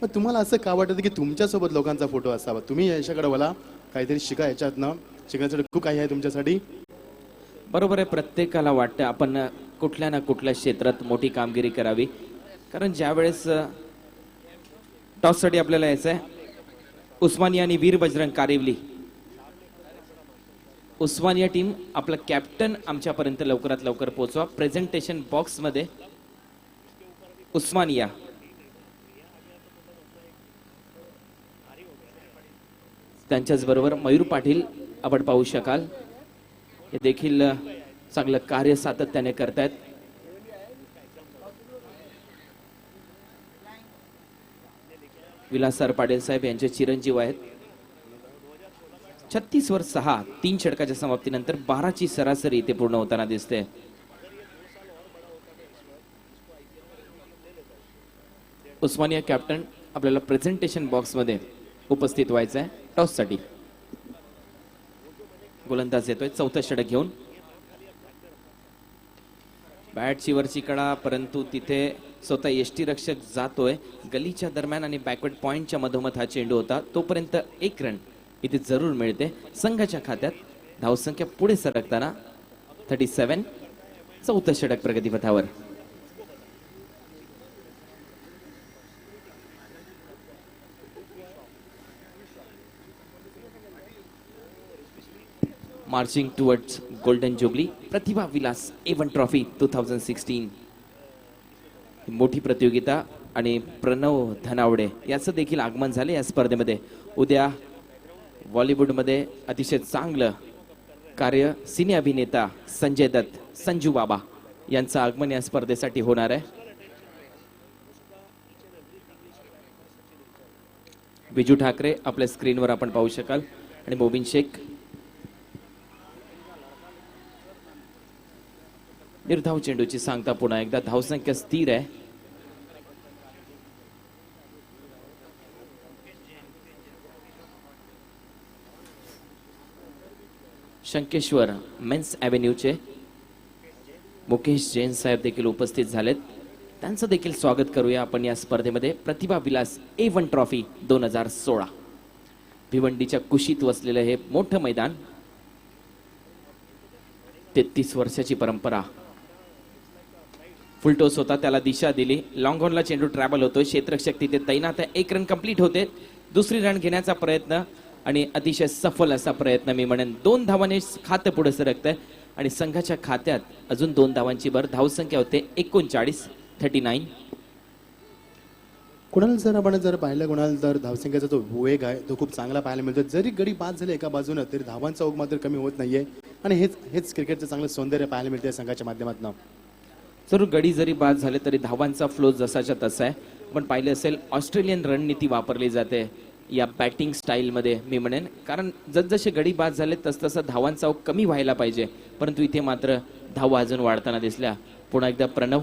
पण तुम्हाला असं का वाटतं की तुमच्यासोबत लोकांचा फोटो असावा? तुम्ही याच्याकडे मला काहीतरी शिका, याच्यातनं शिकण्यासाठी खूप काही आहे तुमच्यासाठी. बरोबर आहे. प्रत्येकाला वाटतं आपण कुठल्या ना कुठल्या क्षेत्रात मोठी कामगिरी करावी. कारण ज्यावेळेस टॉससाठी आपल्याला यायचं आहे उस्मानिया आणि वीर बजरंग कारिवली. उस्मानिया टीम आपला कॅप्टन आमच्यापर्यंत लवकरात लवकर पोहोचवा. प्रेझेंटेशन बॉक्स मध्ये उस्मानिया, त्यांच्याच बरोबर मयूर पाटील आपण पाहू शकाल. हे देखील चांगलं कार्य सातत्याने करतायत. विलास सर पाटील साहेब यांचे चिरंजीव आहेत. 36 वर 6, 3 षटकाच्या समाप्तीनंतर 12ची सरासरी इथे पूर्ण होताना दिसते. उस्मानिया कॅप्टन आपल्याला प्रेझेंटेशन बॉक्स मध्ये उपस्थित व्हायचं आहे टॉस साठी. गोलंदाज येतोय चौथं षटक घेऊन. बॅटची वरची कडा, परंतु तिथे स्वतः यष्टीरक्षक जातोय गलीच्या दरम्यान आणि बॅकवर्ड पॉइंटच्या मधोमध हा चेंडू होता. तोपर्यंत 1 रन इथे जरूर मिळते. संघाच्या खात्यात धावसंख्या पुढे सरकताना 37. चौथं षटक प्रगतीपथावर. मार्चिंग टुवर्ड्स गोल्डन जुबली प्रतिभा विलास A1 ट्रॉफी 2016. मोठी प्रतियोगिता आणि प्रणव धनावडे याचं देखील आगमन झाले या स्पर्धेमध्ये. उद्या बॉलिवूडमध्ये अतिशय चांगलं कार्य सिने अभिनेता संजय दत्त, संजू बाबा यांचं आगमन या स्पर्धेसाठी होणार आहे. विजू ठाकरे आपल्या स्क्रीनवर आपण पाहू शकाल आणि मोबिन शेख. निर्धाव चेंडूची सांगता पुन्हा एकदा. धावसंख्या स्थिर आहे. शंकेश्वर मेन्स ॲव्हेन्यूचे मुकेश जैन साहेब देखील उपस्थित झालेत. त्यांचं देखील स्वागत करूया आपण या स्पर्धेमध्ये. प्रतिभा विलास A1 ट्रॉफी 2016. भिवंडीच्या कुशीत वसलेलं हे मोठं मैदान. 33 वर्षाची परंपरा. फुलटोस होता, त्याला दिशा दिली. लॉंग ऑनला चेंडू ट्रॅव्हल होतोय. क्षेत्ररक्षक तिथे तैनात आहे. 1 रन कंप्लीट होते. दुसरी रन घेण्याचा प्रयत्न आणि अतिशय सफल असा प्रयत्न मी म्हणेन. 2 धावांनी खातं पुढे सरकतंय आणि संघाच्या खात्यात अजून 2 धावांची भर. धावसंख्या होते 39. कुणाल जर आपण जर पाहिलं कुणाल तर धावसंख्येचा जो वेग आहे तो खूप चांगला पाहायला मिळतो. जरी गडी बाद झाले एका बाजूनं तरी धावांचा ओघ मात्र कमी होत नाहीये आणि हेच क्रिकेटचं चांगलं सौंदर्य पाहायला मिळते संघाच्या माध्यमातून. जरूर गडी जरी बाद झाले तरी धावांचा फ्लो जसाच्या तसा आहे. पण पाहिले असेल ऑस्ट्रेलियन रणनीती वापरली जाते या बॅटिंग स्टाईलमध्ये मी म्हणेन, कारण जसजसे गडी बाद झाले तसतसा धावांचा ओघ कमी व्हायला पाहिजे, परंतु इथे मात्र धावा अजून वाढताना दिसल्या. पुन्हा एकदा प्रणव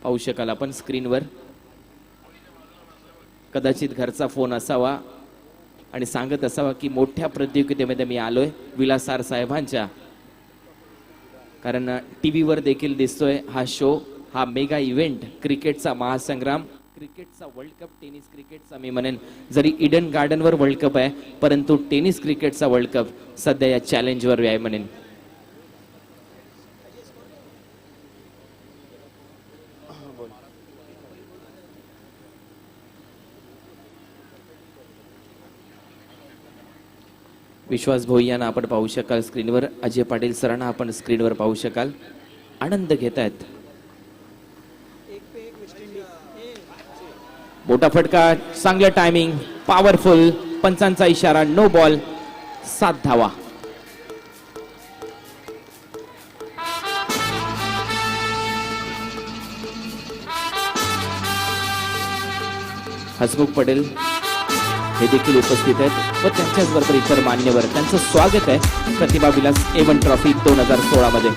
पाहू शकाल आपण स्क्रीनवर. कदाचित घरचा फोन असावा आणि सांगत असावा की मोठ्या प्रतियोगितेमध्ये मी आलोय विलासार साहेबांच्या, कारण टीव्हीवर देखील दिसतोय हा शो, हा मेगा इव्हेंट, क्रिकेटचा महासंग्राम, क्रिकेटचा वर्ल्ड कप, टेनिस क्रिकेटचा मी म्हणेन. जरी इडन गार्डनवर वर्ल्ड कप आहे परंतु टेनिस क्रिकेटचा वर्ल्ड कप सध्या या चॅलेंजवर आहे म्हणेन. विश्वास भोई यांना आपण पाहू शकाल स्क्रीनवर, अजय पाटील सरांना आपण स्क्रीनवर पाहू शकाल, आनंद घेत आहेत. मोठा फटका, चांगलं टायमिंग, पॉवरफुल, पंचांचा इशारा, नो बॉल, 7 धावा. हसमुख पटेल हे देखील उपस्थित आहेत व त्यांच्याच बरोबर इतर मान्यवर, त्यांचं स्वागत आहे प्रतिभा विलास A1 ट्रॉफी 2016 मध्ये.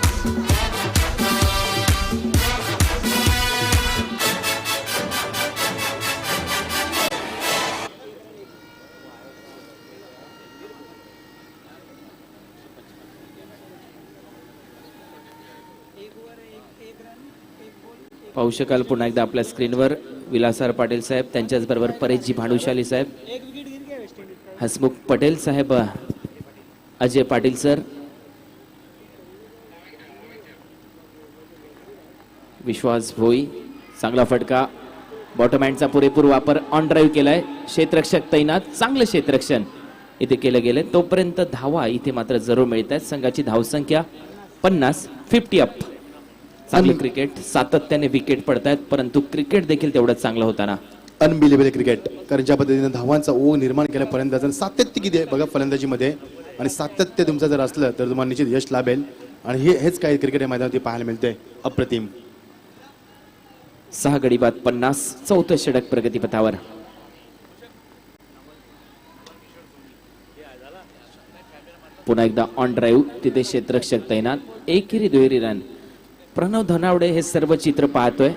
पाहू शकाल पुन्हा एकदा आपल्या स्क्रीनवर विलासराव पाटील साहेब, त्यांच्याच बरोबर परेशजी भानुशाली साहेब, हसमुख पटेल साहेब, अजय पाटील सर, विश्वास भोई. चांगला फटका, बॉटम हँडचा पुरेपूर वापर, ऑन ड्राईव्ह केलाय, क्षेत्ररक्षक तैनात, चांगलं क्षेत्ररक्षण इथे केलं गेलं. तोपर्यंत धावा इथे मात्र जरूर मिळत आहेत. संघाची धावसंख्या 50, 50 अप. चांगलं क्रिकेट, सातत्याने विकेट पडतायत परंतु क्रिकेट देखील तेवढंच चांगलं होताना. अनबिलिव्हेबल क्रिकेट, कारण ज्या पद्धतीने धावांचा ओघ निर्माण केल्यापर्यंत जर सातत्य किती आहे बघा फलंदाजीमध्ये, आणि सातत्य तुमचं जर असलं तर तुम्हाला निश्चित यश लाभेल. आणि हेच काही क्रिकेट मैदानावरती पाहायला मिळते, अप्रतिम. 6 गडी बाद 50, 4थं षटक प्रगतीपथावर. पुन्हा एकदा ऑन ड्राईव्ह, तिथे क्षेत्ररक्षक तैनात, एकेरी दुहेरी रन. प्रणव धनावडे हे सर्व चित्र पाहतोय.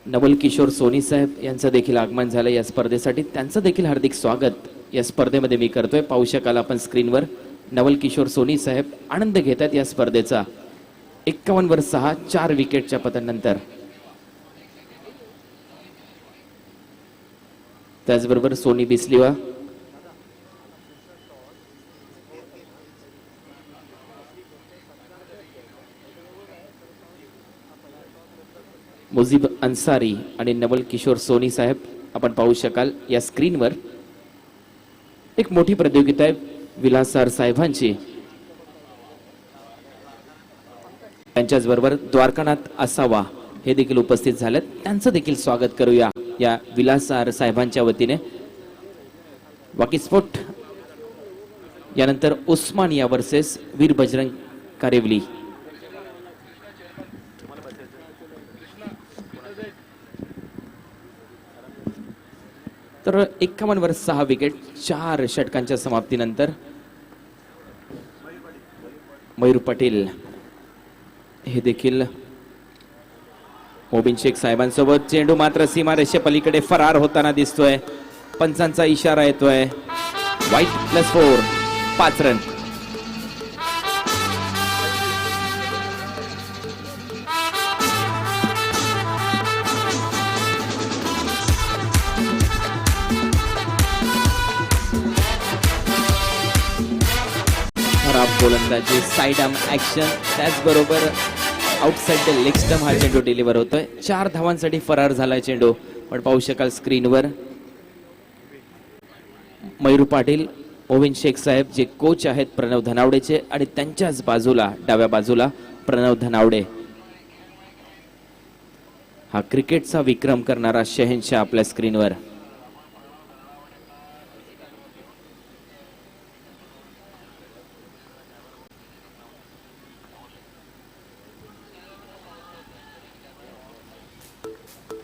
नवल किशोर सोनी साहेब यांचं देखील आगमन झालं या स्पर्धेसाठी, त्यांचं देखील हार्दिक स्वागत या स्पर्धेमध्ये मी करतोय. पाहू शकाल आपण स्क्रीनवर नवल किशोर सोनी साहेब आनंद घेत आहेत या स्पर्धेचा. 51 वर 6, 4 विकेटच्या पतनानंतर. त्याचबरोबर सोनी बिस्लिवा, मुजीब अन्सारी आणि नवल किशोर सोनी साहेब आपण पाहू शकाल या स्क्रीनवर. एक मोठी प्रतियोगिता आहे विलासराव साहेबांची. त्यांच्याच बरोबर द्वारकानाथ असावा हे देखील उपस्थित झालेत, त्यांचं देखील स्वागत करूया या विलासराव साहेबांच्या वतीने. वाकीस्फोट यानंतर उस्मानिया वर्सेस वीर बजरंग कारेवली. तर 51 वर 6 विकेट, 4 षटकांच्या समाप्तीनंतर मयूर पटेल हे देखील मोबिन शेख साहेबांसोबत. चेंडू मात्र सीमारेषे पलीकडे फरार होताना दिसतोय, पंचांचा इशारा येतोय. वाईट +4, 5 रन. गोलंदाजी, साइड आर्म ऍक्शन, त्याचबरोबर आउटसाइड द लेग स्टंप हा चेंडू डिलिव्हर होतोय. 4 धावांसाठी फरार झालाय चेंडू. पण पाहू शकाल स्क्रीनवर मयूर पाटील, मोविन शेख साहेब जे कोच आहेत प्रणव धनावडेचे, आणि त्यांच्याच बाजूला डाव्या बाजूला प्रणव धनावडे. हा क्रिकेटचा विक्रम करणारा शहेनशाह आपल्या स्क्रीनवर.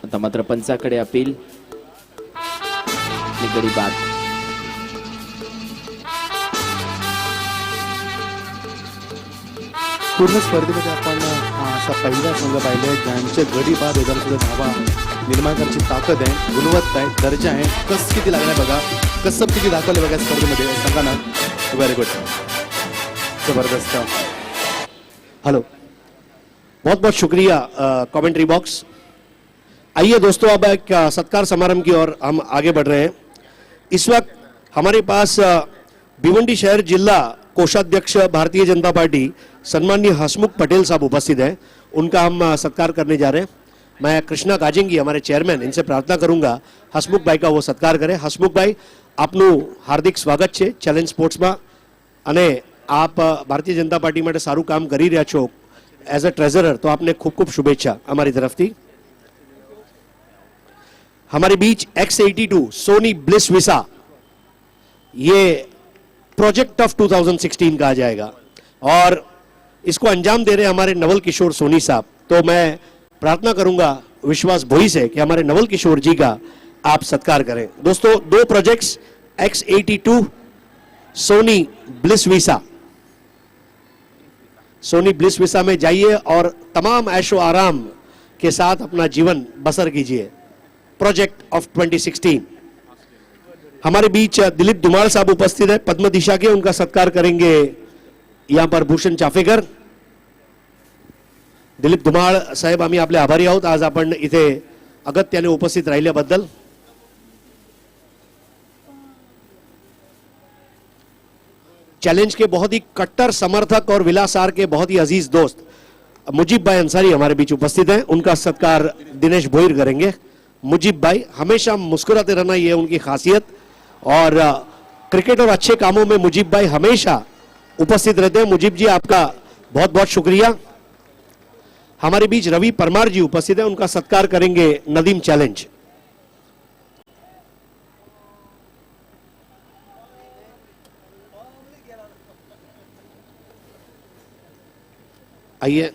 आता मात्र पंचाकडे अपील. गडी बाद. पूर्ण स्पर्धेमध्ये आपण असा पहिला संघ पाहिलाय ज्यांचे गडी बाद होताना सुद्धा धावा निर्माण करण्याची ताकद आहे, गुणवत्ता आहे, दर्जा आहे. कस किती लागलाय बघा, कसब किती दाखवले बघा स्पर्धेमध्ये संघानं. व्हेरी गुड, जबरदस्त. हेलो, बहुत बहुत शुक्रिया कमेंट्री बॉक्स. आइए दोस्तों, अब एक सत्कार समारंभ की ओर हम आगे बढ़ रहे हैं. इस वक्त हमारे पास भिवंडी शहर जिला कोषाध्यक्ष भारतीय जनता पार्टी सम्माननीय हसमुख पटेल साहब उपस्थित हैं. उनका हम सत्कार करने जा रहे हैं. मैं कृष्णा काजिंगी हमारे चेयरमैन, इनसे प्रार्थना करूंगा हसमुख भाई का वो सत्कार करें. हसमुख भाई, આપનું હાર્દિક સ્વાગત છે ચેલેન્જ સ્પોર્ટ્સમાં અને આપ ભારતીય જનતા પાર્ટી માટે સારું કામ કરી રહ્યા છો એઝ અ ટ્રેઝરર, તો આપને ખૂબ ખૂબ શુભેચ્છા हमारी तरफથી. हमारे बीच X82 सोनी ब्लिस विसा, ये प्रोजेक्ट ऑफ 2016 कहा जाएगा और इसको अंजाम दे रहे हमारे नवल किशोर सोनी साहब. तो मैं प्रार्थना करूंगा विश्वास भोई से कि हमारे नवल किशोर जी का आप सत्कार करें. दोस्तों, दो projects X82 Sony bliss visa, Soni bliss visa में जाइए और तमाम ऐशो आराम के साथ अपना जीवन बसर कीजिए. Project of 2016. हमारे बीच दिलीप धुमाल साहब उपस्थित है, पद्म दिशा के. उनका सत्कार करेंगे यहां पर भूषण चाफेकर. दिलीप धुमाळ साहेब, आम्ही आपले आभारी आहोत आज आपण इथे अगत्याने उपस्थित राहिल्याबद्दल. चैलेंज के बहुत ही कट्टर समर्थक और विलासार के बहुत ही अजीज दोस्त मुजीब भाई अंसारी हमारे बीच उपस्थित हैं. उनका सत्कार दिनेश भोईर करेंगे. मुजीब भाई, हमेशा मुस्कुराते रहना ये उनकी खासियत, और क्रिकेट और अच्छे कामों में मुजीब भाई हमेशा उपस्थित रहते हैं. मुजीब जी, आपका बहुत बहुत शुक्रिया. हमारे बीच रवि परमार जी उपस्थित हैं. उनका सत्कार करेंगे नदीम चैलेंज. आइए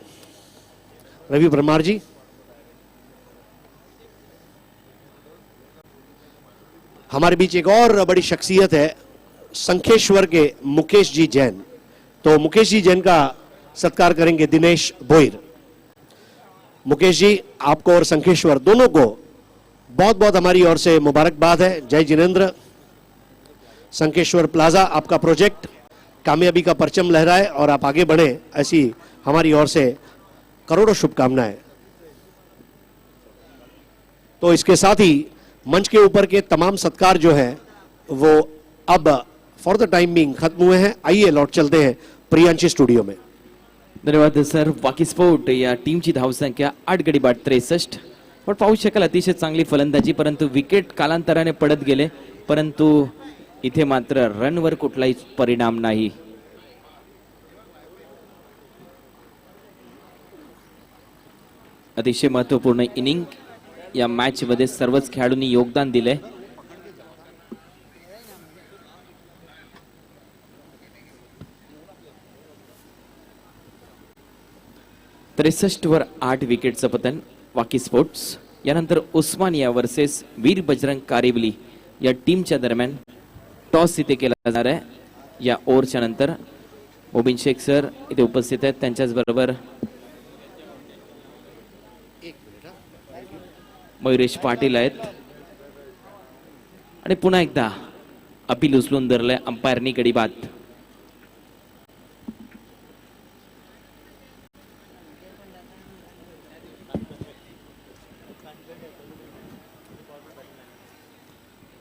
रवि परमार जी. हमारे बीच एक और बड़ी शख्सियत है, संखेश्वर के मुकेश जी जैन. तो मुकेश जी जैन का सत्कार करेंगे दिनेश भोईर. मुकेश जी, आपको और संखेश्वर दोनों को बहुत बहुत हमारी ओर से मुबारकबाद है. जय जिनेंद्र. संखेश्वर प्लाजा, आपका प्रोजेक्ट कामयाबी का परचम लहराए और आप आगे बढ़े, ऐसी हमारी ओर से करोड़ों शुभकामनाएं. तो इसके साथ ही मंच के ऊपर के तमाम सत्कार जो है वो अब फॉर द टाइम बिंग खत्म हुए हैं. आइए लौट चलते हैं प्रियांशी स्टुडिओ में. धन्यवाद सर. वाकी स्पोर्ट या टीमची धावसंख्या 8 गडी बाद 63. पण पाहू शकाल अतिशय चांगली फलंदाजी, परंतु विकेट कालांतराने पडत गेले, परंतु इथे मात्र रनवर कुठलाही परिणाम नाही. अतिशय महत्वपूर्ण इनिंग या मॅच मध्ये सर्वच खेळाडूंनी योगदान दिले. वर 8 विकेटचं पतन वाकी स्पोर्ट्स. यानंतर उस्मानिया वर्सेस वीर बजरंग कारिवली या टीमच्या दरम्यान टॉस इथे केला जाणार आहे. या ओव्हरच्या नंतर मोबिन शेख सर इथे उपस्थित आहेत, त्यांच्याच बरोबर मयुरेश पाटील आहेत. आणि पुन्हा एकदा अपील उचलून धरलंय अंपायरनी गडी बाद.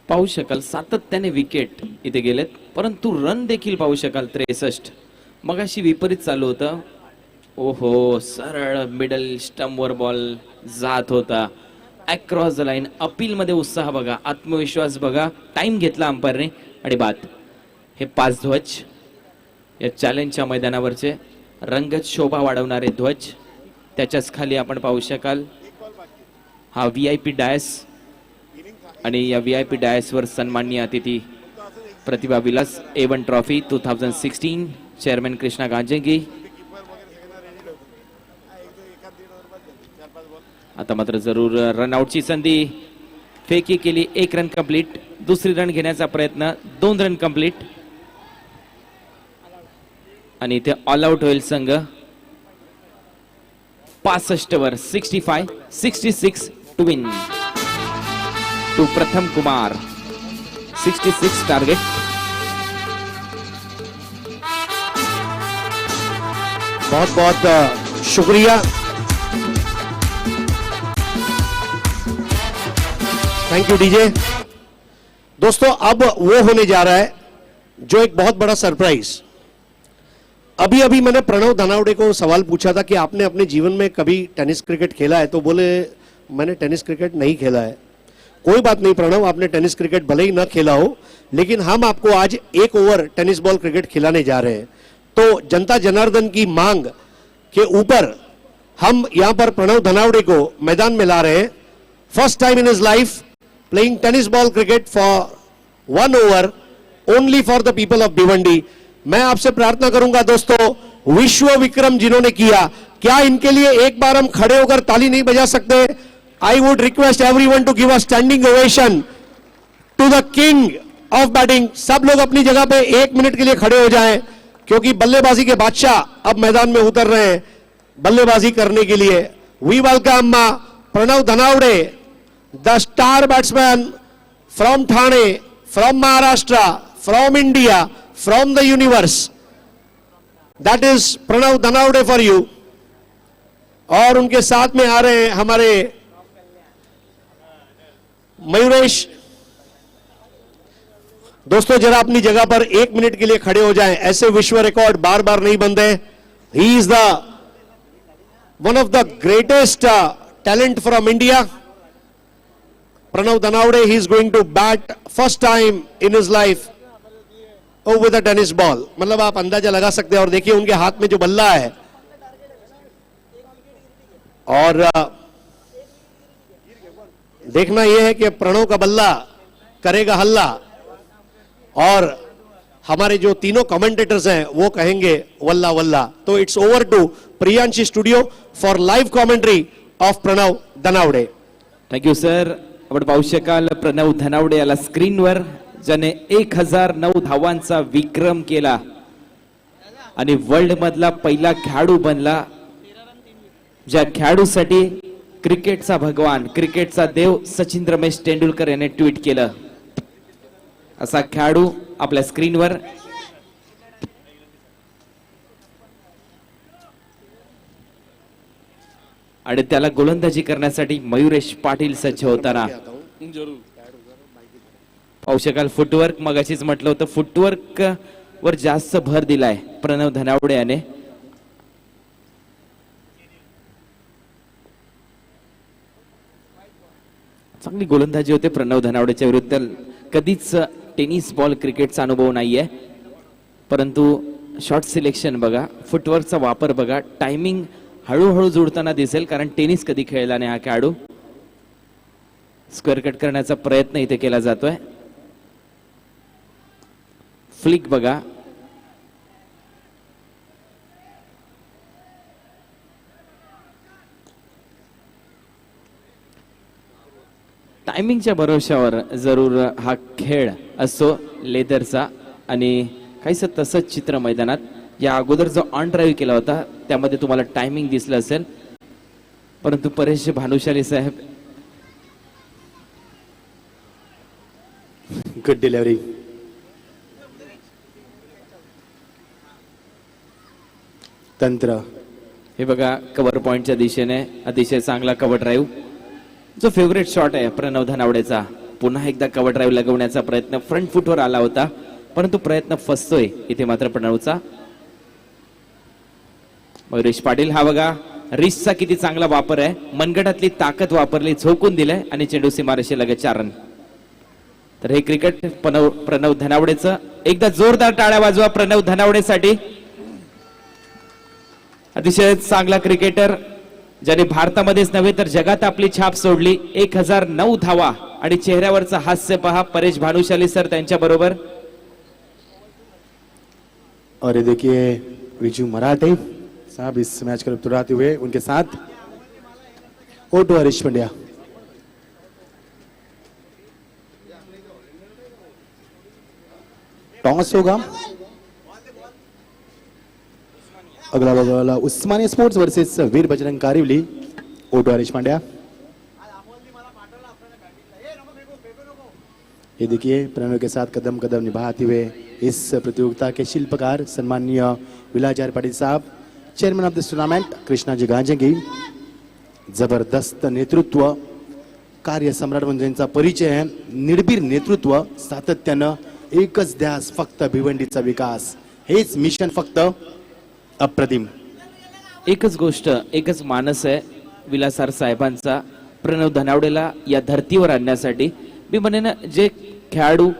पाहू शकाल सातत्याने विकेट इथे गेलेत, परंतु रन देखील पाहू शकाल 63. मगाशी विपरीत चालू होतं. ओहो, सरळ मिडल स्टंपवर बॉल जात होता अक्रॉस द लाईन. अपील मध्ये उत्साह बघा, आत्मविश्वास बघा, टाइम घेतला अंपायरने आणि बाद. हे 5 ध्वज या चॅलेंजच्या मैदानावरचे रंगत शोभा वाढवणारे ध्वज. त्याच्याच खाली आपण पाहू शकाल हा VIP डायस आणि या VIP डायस वर सन्माननीय अतिथी Pratibha Vilas A1 trophy 2016 chairman Krishna Ganjegi. आता मात्र जरूर रनआउटची संधी. फेकी केली, 1 रन कंप्लीट. दुसरी रन घेण्याचा प्रयत्न, 2 रन कंप्लीट आणि इथे ऑल आउट होईल संघ. 65 वर 65 टू विन टू प्रथम कुमार. 66 टार्गेट. बहुत बहुत शुक्रिया. Thank you DJ. दोस्तों अब वो होने जा रहा है जो एक बहुत बड़ा सरप्राइज. अभी अभी मैंने प्रणव धनावड़े को सवाल पूछा था कि आपने अपने जीवन में कभी टेनिस क्रिकेट खेला है, तो बोले मैंने टेनिस क्रिकेट नहीं खेला है. कोई बात नहीं प्रणव, आपने टेनिस क्रिकेट भले ही ना खेला हो, लेकिन हम आपको आज 1 ओवर टेनिस बॉल क्रिकेट खिलाने जा रहे हैं. तो जनता जनार्दन की मांग के ऊपर हम यहां पर प्रणव धनावड़े को मैदान में ला रहे हैं. First time in his life playing tennis ball cricket for 1 over only for the people of Bhiwandi. मैं आपसे प्रार्थना करूंगा दोस्तों, विश्व विक्रम जिन्होंने किया, क्या इनके लिए एक बार हम खड़े होकर ताली नहीं बजा सकते? I would request everyone to give a standing ovation to the king of batting. सब लोग अपनी जगह पे 1 मिनट के लिए खड़े हो जाएं, क्योंकि बल्लेबाजी के बादशाह अब मैदान में उतर रहे हैं बल्लेबाजी करने के लिए. We welcome Pranav Dhanawade, the star batsman from Thane, from Maharashtra, from India, from the universe. That is Pranav Dhanawade for you. और उनके साथ में आ रहे हैं हमारे मयूरेश. दोस्तों जरा अपनी जगह पर 1 मिनट के लिए खड़े हो जाएं. ऐसे विश्व रिकॉर्ड बार बार नहीं बनते. He is the one of the greatest talent from India. Pranav Dhanawade, he is going to bat first time in his life with a tennis ball. मतलब आप अंदाजा लगा सकते हैं. और देखिए उनके हाथ में जो बल्ला है, और देखना यह है कि प्रणव का बल्ला करेगा हल्ला, और हमारे जो तीनों कमेंटेटर्स हैं वो कहेंगे वल्ला वल्ला. तो it's over to Priyanshi studio for live commentary of Pranav Dhanawade. Thank you sir. आपण पाहू शकाल प्रणव धनावडे याला स्क्रीनवर, ज्याने 1009 धावांचा विक्रम केला आणि वर्ल्ड मधला पहिला खेळाडू बनला, ज्या खेळाडूसाठी क्रिकेटचा भगवान, क्रिकेटचा देव सचिन रमेश तेंडुलकर याने ट्विट केलं. असा खेळाडू आपल्या स्क्रीनवर. आणि त्याला गोलंदाजी करण्यासाठी मयुरेश पाटील सज्ज होताना पाहू शकाल. फुटवर्क मगाशीच म्हटलं होतं, फुटवर्क वर जास्त भर दिलाय प्रणव धनावडे याने. चांगली गोलंदाजी होते प्रणव धनावडेच्या विरुद्ध. कधीच टेनिस बॉल क्रिकेटचा अनुभव नाहीये, परंतु शॉट सिलेक्शन बघा, फुटवर्कचा वापर बघा, टायमिंग हळूहळू जुळताना दिसेल, कारण टेनिस कधी खेळला नाही हा खेळाडू. स्क्वेअर कट करण्याचा प्रयत्न इथे केला जातोय. फ्लिक बघा, टायमिंगच्या भरोशावर जरूर हा खेळ असतो लेदरचा. आणि काहीसं तसंच चित्र मैदानात या अगोदर जो ऑन ड्राईव्ह केला होता त्यामध्ये तुम्हाला टायमिंग दिसलं असेल, परंतु परेश भानुशाली साहेब. Good delivery. तंत्र हे बघा, कव्हर पॉइंटच्या दिशेने अतिशय चांगला कव्हर ड्राईव्ह, जो फेवरेट शॉट आहे प्रणव धनावडेचा. पुन्हा एकदा कव्हर ड्राईव्ह लगवण्याचा प्रयत्न फ्रंट फुटवर आला होता, परंतु प्रयत्न फसतोय इथे मात्र प्रणवचा. मयुरेश पाटील हा बघा, रिस्कचा किती चांगला वापर आहे, मनगटातली ताकद वापरली, झोकून दिलंय आणि चेंडू सीमारेषे लगत 4 रन. तर हे क्रिकेट प्रणव धनावडेचं. एकदा जोरदार टाळ्या वाजवा प्रणव धनावडेसाठी. अतिशय चांगला क्रिकेटर ज्याने भारतामध्येच नव्हे तर जगात आपली छाप सोडली. 1009 धावा आणि चेहऱ्यावरचं हास्य पहा परेश भानुशाली सर त्यांच्या बरोबर. और ये देखिए विजू मराठे साहब इस मैच का उतराते हुए उनके साथ ओटो हरीश पंड्या. टॉस होगा. अगला वाला उस्मानिया स्पोर्ट्स वर्सेस वीर बजरंग कारिवली. ओटो हरीश पांड्या. ये देखिए प्रणव के साथ कदम कदम निभाते हुए इस प्रतियोगिता के शिल्पकार सम्माननीय विलाचार्य पाटिल साहब, chairman of this tournament Krishna ji Ganje की जबरदस्त नेतृत्व, कार्य सम्राट म्हणजे यांचा परिचय आहे. निर्भीड नेतृत्व, सातत्यानं एकच ध्यास फक्त भिवंडीचा विकास, हेच मिशन फक्त अप्रतिम. एकच गोष्ट एकच मानस आहे विलासार साहेबांचा प्रणव धनावडेला या धर्तीवर आणण्यासाठी. मी म्हणेन जे खेळाडू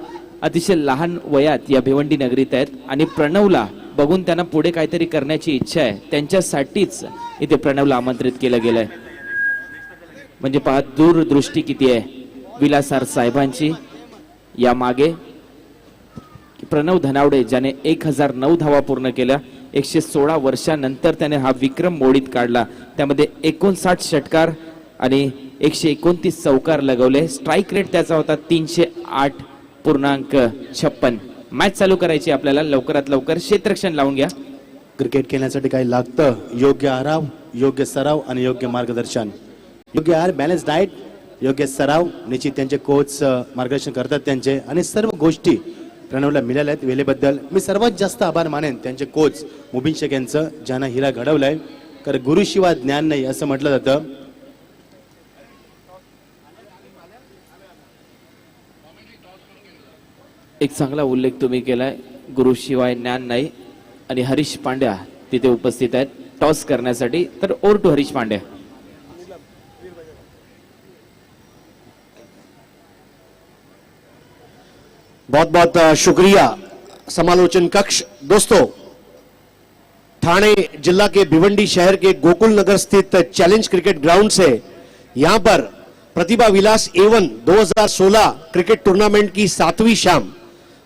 अतिशय लहान वयात या भिवंडी नगरीत आहेत आणि प्रणवला बघून त्यांना पुढे काहीतरी करण्याची इच्छा आहे, त्यांच्यासाठीच इथे प्रणवला आमंत्रित केलं गेलंय. म्हणजे पहा दूरदृष्टी किती आहे विलासार साहेबांची या मागे. प्रणव धनावडे ज्याने 1009 धावा पूर्ण केल्या, 116 वर्षानंतर त्याने हा विक्रम मोडीत काढला. त्यामध्ये 59 षटकार आणि 129 चौकार लगवले. स्ट्राईक रेट त्याचा होता 308.56. मॅच चालू करायची आपल्याला लवकरात लवकर. क्षेत्ररक्षण लावून घ्या. क्रिकेट खेळण्यासाठी काही लागतं? योग्य आहार, योग्य सराव आणि योग्य मार्गदर्शन. योग्य आहार, बॅलन्स डाएट, योग्य सराव निश्चित त्यांचे कोच मार्गदर्शन करतात त्यांचे, आणि सर्व गोष्टी प्रणवला मिळाल्या आहेत. वेळेबद्दल मी सर्वात जास्त आभार मानेन त्यांचे कोच मुबीन शेख यांचं, ज्यांना हिरा घडवलाय. कारण गुरुशिवाय ज्ञान नाही असं म्हटलं जातं. एक चांगला उल्लेख तुम्ही केलाय, गुरुशिवाय ज्ञान नाही. आणि हरीश पांड्या तिथे उपस्थित आहेत टॉस करण्यासाठी. तर ओव्हर टू हरीश पांड्या. बहुत बहुत शुक्रिया समालोचन कक्ष. दोस्तों, ठाणे जिला के भिवंडी शहर के गोकुल नगर स्थित चैलेंज क्रिकेट ग्राउंड से यहां पर प्रतिभा विलास A1 2016 क्रिकेट टूर्नामेंट की 7वीं शाम,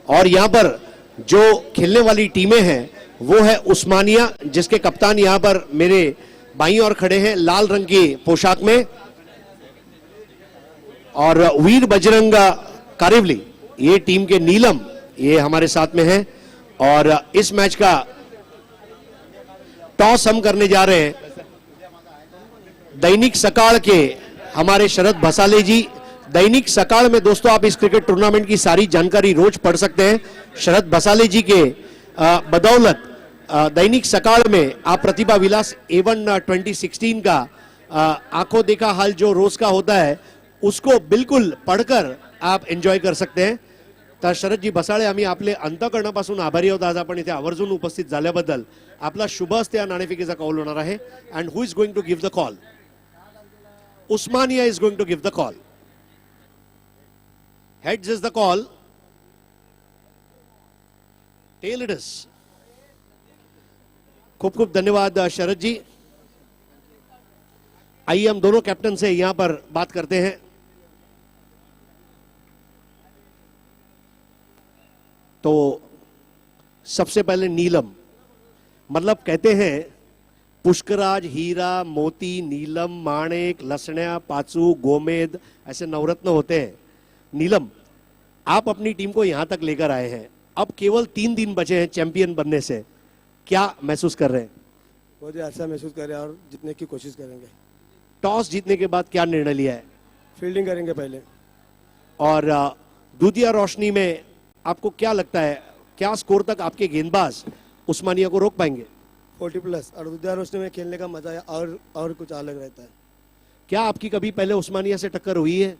और यहां पर जो खेलने वाली टीमें हैं वो है उस्मानिया, जिसके कप्तान यहां पर मेरे बाईं ओर खड़े हैं लाल रंग की पोशाक में, और वीर बजरंग कारिवली ये टीम के नीलम ये हमारे साथ में है. और इस मैच का टॉस हम करने जा रहे हैं दैनिक सकाळ के हमारे शरद भसाले जी. दैनिक सकाळ में दोस्तों आप इस क्रिकेट टूर्नामेंट की सारी जानकारी रोज पढ़ सकते हैं. शरद भसाले जी के बदौलत दैनिक सकाळ में आप प्रतिभा विलास A1 2016 का आंखों देखा हाल जो रोज का होता है उसको बिल्कुल पढ़कर आप एंजॉय कर सकते हैं. तर शरदजी भसाळे, आम्ही आपले अंतःकरणापासून आभारी आहोत आज आपण इथे आवर्जून उपस्थित झाल्याबद्दल. आपला शुभ हस्ते या नाणेफेकीचा कॉल होणार आहे. And who is going to give the call? Osmania is going to give the call. Heads is the call, tail it is. खूब खूब धन्यवाद शरद जी. आइए हम दोनों कैप्टन से यहां पर बात करते हैं. तो सबसे पहले नीलम, मतलब कहते हैं पुष्कराज, हीरा, मोती, नीलम, माणिक, लसण्या, पाचू, गोमेद, ऐसे नवरत्न होते हैं. नीलम, आप अपनी टीम को यहां तक लेकर आए हैं. अब केवल 3 दिन बचे हैं चैंपियन बनने से. क्या महसूस कर रहे हैं? बहुत ही अच्छा महसूस कर रहे हैं और जीतने की कोशिश करेंगे. टॉस जीतने के बाद क्या निर्णय लिया है? फील्डिंग करेंगे पहले. और दूधिया रोशनी में आपको क्या लगता है, क्या स्कोर तक आपके गेंदबाज उस्मानिया को रोक पाएंगे? 40+. और दूधिया रोशनी में खेलने का मजा और कुछ अलग रहता है. क्या आपकी कभी पहले उस्मानिया से टक्कर हुई है?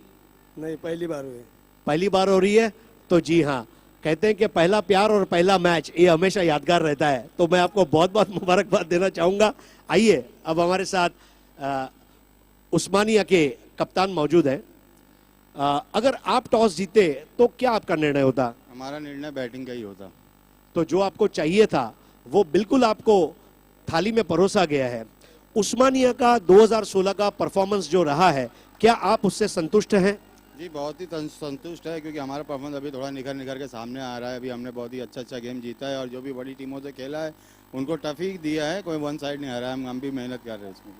नहीं, पहली बार हुई. पहली बार हो रही है. तो जी हाँ, कहते हैं कि पहला प्यार और पहला मैच ये हमेशा यादगार रहता है. तो मैं आपको बहुत बहुत मुबारकबाद देना चाहूंगा. आइए, अब हमारे साथ उस्मानिया के कप्तान मौजूद है. अगर आप टॉस जीते तो क्या आपका निर्णय होता? हमारा निर्णय बैटिंग का ही होता. तो जो आपको चाहिए था वो बिल्कुल आपको थाली में परोसा गया है. उस्मानिया का 2016 का परफॉर्मेंस जो रहा है, क्या आप उससे संतुष्ट हैं? जी बहुत ही संतुष्ट है क्योंकि हमारा परफॉर्मेंस अभी थोड़ा निखर निखर के सामने आ रहा है। अभी हमने बहुत ही अच्छा गेम जीता है और जो भी बड़ी टीमों से खेला है उनको टफ ही दिया है, कोई वन साइड नहीं हरा है। हम भी मेहनत कर रहे हैं इसमें।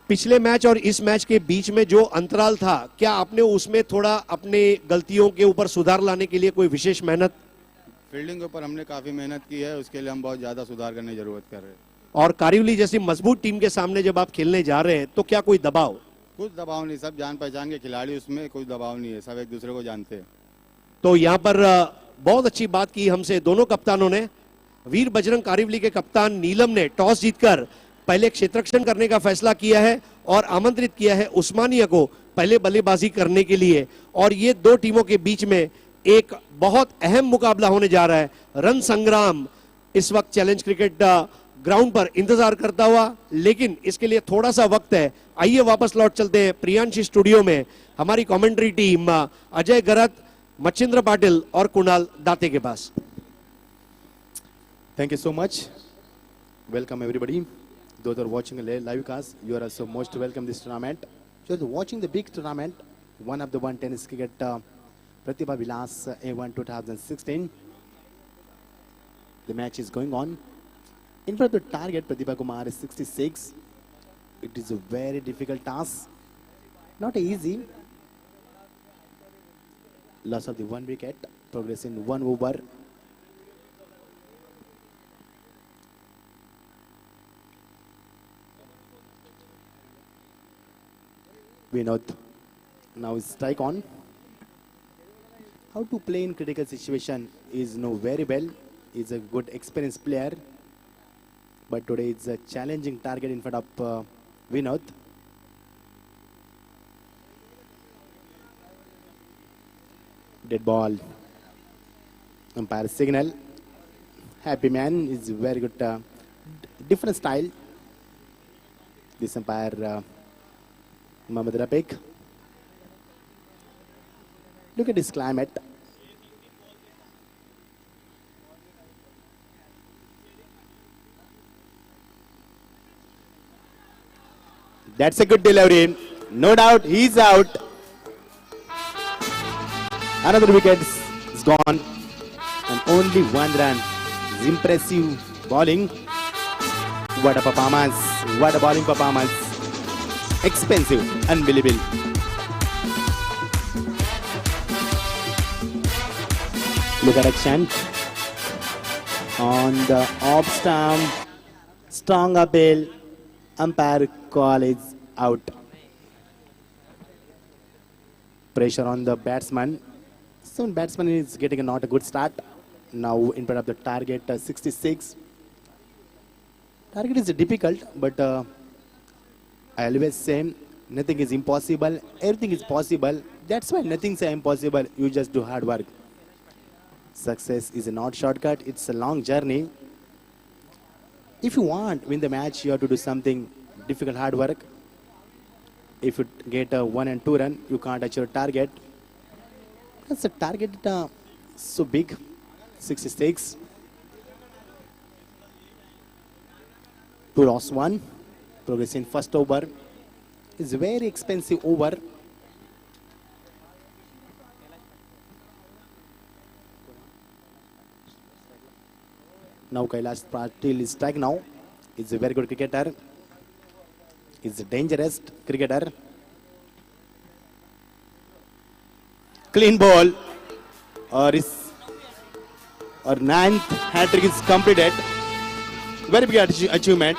पिछले मैच और इस मैच के बीच में जो अंतराल था, क्या आपने उसमें थोड़ा अपने गलतियों के ऊपर सुधार लाने के लिए कोई विशेष मेहनत? फील्डिंग के ऊपर हमने काफ़ी मेहनत की है, उसके लिए हम बहुत ज़्यादा सुधार करने की ज़रूरत कर रहे हैं। और कारिवली जैसी मजबूत टीम के सामने जब आप खेलने जा रहे हैं तो क्या कोई दबाव? कुछ दबाव नहीं, सब जान पहचान के खिलाड़ी, उसमें कोई दबाव नहीं है, सब एक दूसरे को जानते हैं। तो यहाँ पर बहुत अच्छी बात की हमसे दोनों कप्तानों ने। वीर बजरंग कारिवली के कप्तान नीलम ने टॉस जीतकर पहले क्षेत्ररक्षण करने का फैसला किया है और आमंत्रित किया है उस्मानिया को पहले बल्लेबाजी करने के लिए। और ये दो टीमों के बीच में एक बहुत अहम मुकाबला होने जा रहा है। रन संग्राम इस वक्त चैलेंज क्रिकेट ग्राउंड पर इंतजार करता हुआ, लेकिन इसके लिए थोड़ा सा वक्त है। आइए वापस लौट चलते हैं प्रियांशी स्टूडियो में। हमारी कमेंट्री टीम अजय गरत, मच्छिंद्र पाटिल और कुणाल दाते के pass. Thank you so much. Welcome everybody. Those who are watching a live cast, you are also most welcome this tournament. So watching the big tournament, one of the one tennis cricket Pratibha Vilas A1 2016. The match is going on. In front of the target, Pratibha Kumar is 66. It is a very difficult task. Not easy. Loss of the one wicket, progress in 1 over. Vinod now is strike on. How to play in critical situation is know very well. He's a good experienced player, but today it's a challenging target in front of Vinod. Dead ball. Umpire signal. Happy man is very good. Different style. This umpire. Mohammad Rafiq. Look at this climate. That's a good delivery. No doubt he's out. Another wicket is gone. And only 1 run. It's impressive bowling. What a performance. What a bowling performance. Expensive, unbelievable. Look at action. On the off stump, strong appeal. Umpire call is out. Pressure on the batsman. So batsman is getting not a good start. Now in front of the target 66. Target is difficult, but I always say nothing is impossible, everything is possible. That's why nothing is impossible, you just do hard work. Success is not shortcut, it's a long journey. If you want to win the match, you have to do something difficult, hard work. If you get a 1 and 2 run, you can't achieve your target. Because the target so big, 66. 2 lost 1. Progress in first over is very expensive over. Now Kailash Patil is strike now. He's a very good cricketer. He's a dangerous cricketer. Clean ball. Or 9th hat-trick is completed. Very big achievement.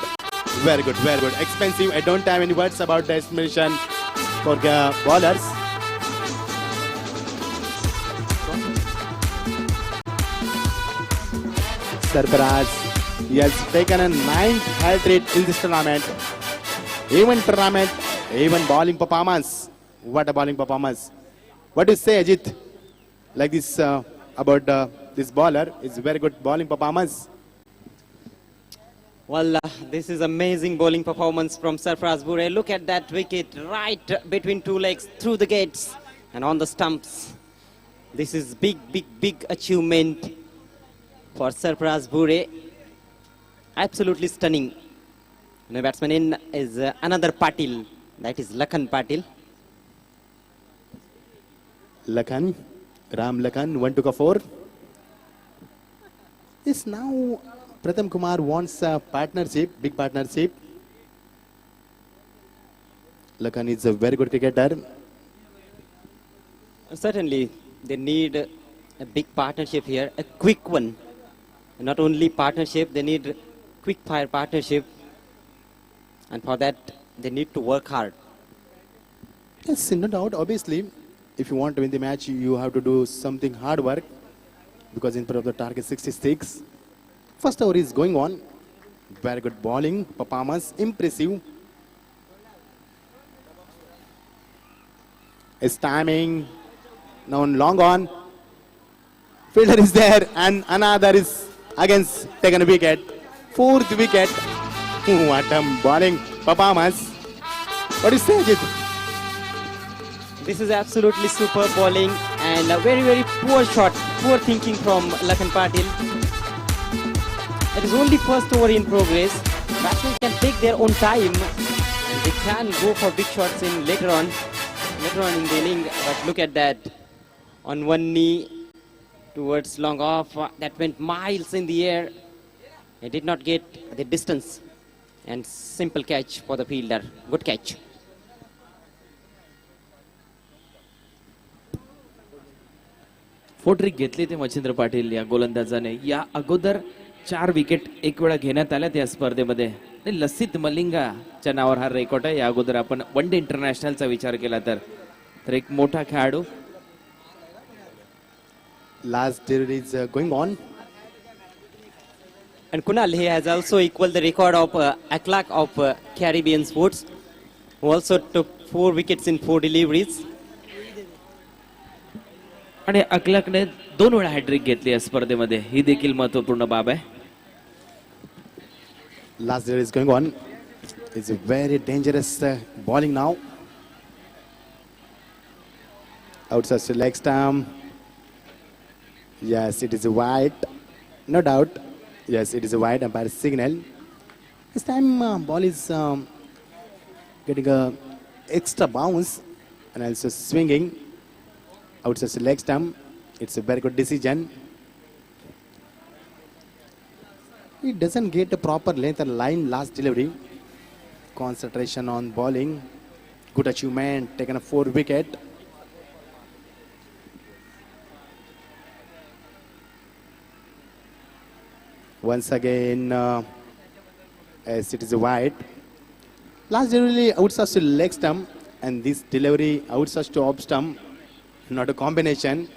Very good, very good. Expensive. I don't have any words about the estimation for bowlers. Sarfaraz, he has taken a 9th hat-trick in this tournament. Even bowling performance. What a bowling performance. What do you say, Ajit? Like this about this bowler? It's very good bowling performance. Well, this is amazing bowling performance from Sarfaraz Bure. Look at that wicket right between two legs, through the gates and on the stumps. This is big achievement for Sarfaraz Bure. Absolutely stunning. The batsman in is another Patil, that is Lakhan Patil. Lakhan, Ram Lakhan, 1 to 4. Yes, now Pratham Kumar wants a partnership, big partnership. Lakhan is a very good cricketer. Certainly, they need a big partnership here, a quick one. Not only partnership, they need quick fire partnership. And for that, they need to work hard. Yes, no doubt. Obviously, if you want to win the match, you have to do something hard work. Because in front of the target 66. First over is going on. Very good bowling performance, impressive. It's timing. Now long on. Fielder is there and another is against taken a wicket. 4th wicket. What a bowling performance. What do you say, Ajit? This is absolutely super bowling and a very, very poor shot, poor thinking from Lakhan Patil. It is only first over in progress. Batsmen can take their own time. They can go for big shots in later on in the inning. But look at that. On one knee towards long off. That went miles in the air. It did not get the distance. And simple catch for the fielder. Good catch. फोट्रिक घेतली ते मच्छिंद्र पाटील या गोलंदाजाने. या अगोदर 4 wicket एक वेळा घेण्यात आल्या त्या स्पर्धेमध्ये. लसित मलिंगाच्या नावावर हा रेकॉर्ड आहे. या अगोदर आपण वन डे इंटरनॅशनलचा विचार केला तर एक मोठा खेळाडू. Last delivery is going on. And Kunal, he has also equaled the record of Aklak of Caribbean Sports, who also took 4 wickets in 4 deliveries. आणि अकलकने 2 वेळा हॅट्रिक घेतली या स्पर्धेमध्ये. ही देखील महत्त्वपूर्ण बाब आहे. Last delivery is going on. It's a very dangerous bowling now. Outside the leg stump. Yes, it is a wide. No doubt. Yes, it is a wide umpire signal. This time ball is getting a extra bounce and also swinging outside the leg stump. It's a very good decision. He doesn't get a proper length and line last delivery. Concentration on bowling. Good achievement. Taken a 4 wicket. Once again, as it is wide. Last delivery outside to leg stump, and this delivery outside to off stump, not a combination.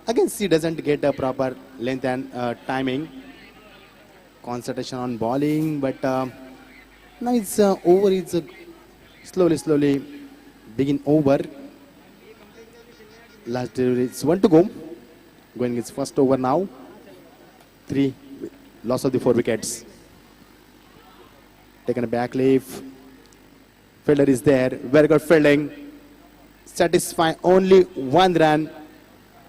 Again, he doesn't get a proper length and timing. Concentration on bowling, but now it's over. It's slowly begin over. Last delivery, it's 1 to go. Going its first over now. 3. Loss of the 4 wickets. Taken a back leaf. Fielder is there. Very good fielding. Satisfy only 1 run.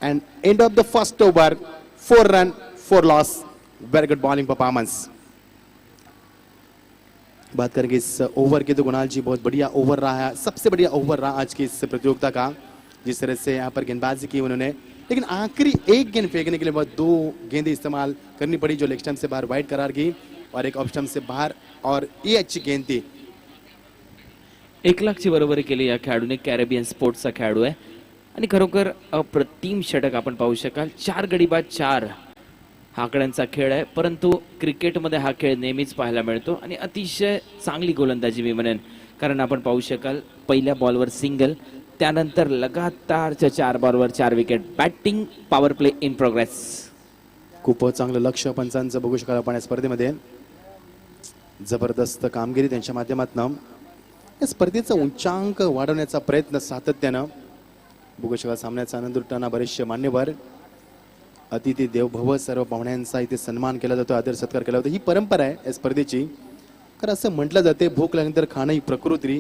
And end of the first over. 4 run, 4 loss. Very good bowling performance. बात करेंगे इस over की तो गुणाल जी बहुत बढ़िया over रहा है. सबसे बढ़िया ओवर रहा आज की इस प्रतियोगिता का. जिस तरह से यहाँ पर गेंदबाजी की उन्होंने, लेकिन आखिरी एक गेंद फेंकने के लिए बहुत 2 गेंदें इस्तेमाल करनी पड़ी जो लेग स्टंप से बाहर वाइड करार गई और एक ऑफ स्टंप से बाहर, और ये अच्छी गेंद थी. 1 लाखची बरोबरी केली या खेळाडूने. कॅरेबियन स्पोर्ट्सचा खेळाडू आहे आणि खरोखर अप्रतिम षटक आपण पाहू शकाल. 4 गडी बाद 4 हा आकड्यांचा खेळ आहे, परंतु क्रिकेटमध्ये हा खेळ नेहमीच पाहायला मिळतो आणि अतिशय चांगली गोलंदाजी मी म्हणेन. कारण आपण पाहू शकाल पहिल्या बॉलवर सिंगल, त्यानंतर लगातारच्या 4 बॉलवर 4 wicket. Batting power play in progress. खूप चांगलं लक्ष पंचांचं बघू शकाल आपण या स्पर्धेमध्ये. जबरदस्त कामगिरी त्यांच्या माध्यमातून या स्पर्धेचा उंचांक वाढवण्याचा प्रयत्न सातत्यानं बघू शकाल. सामन्याचा आनंद लुटताना बरेचसे मान्यवर, अतिथी देवभव, सर्व पाहुण्यांचा इथे सन्मान केला जातो, आदर सत्कार केला जातो. ही परंपरा आहे या स्पर्धेची. कारण असं म्हटलं जाते भूक लागल्यानंतर खाणं ही प्रकृती,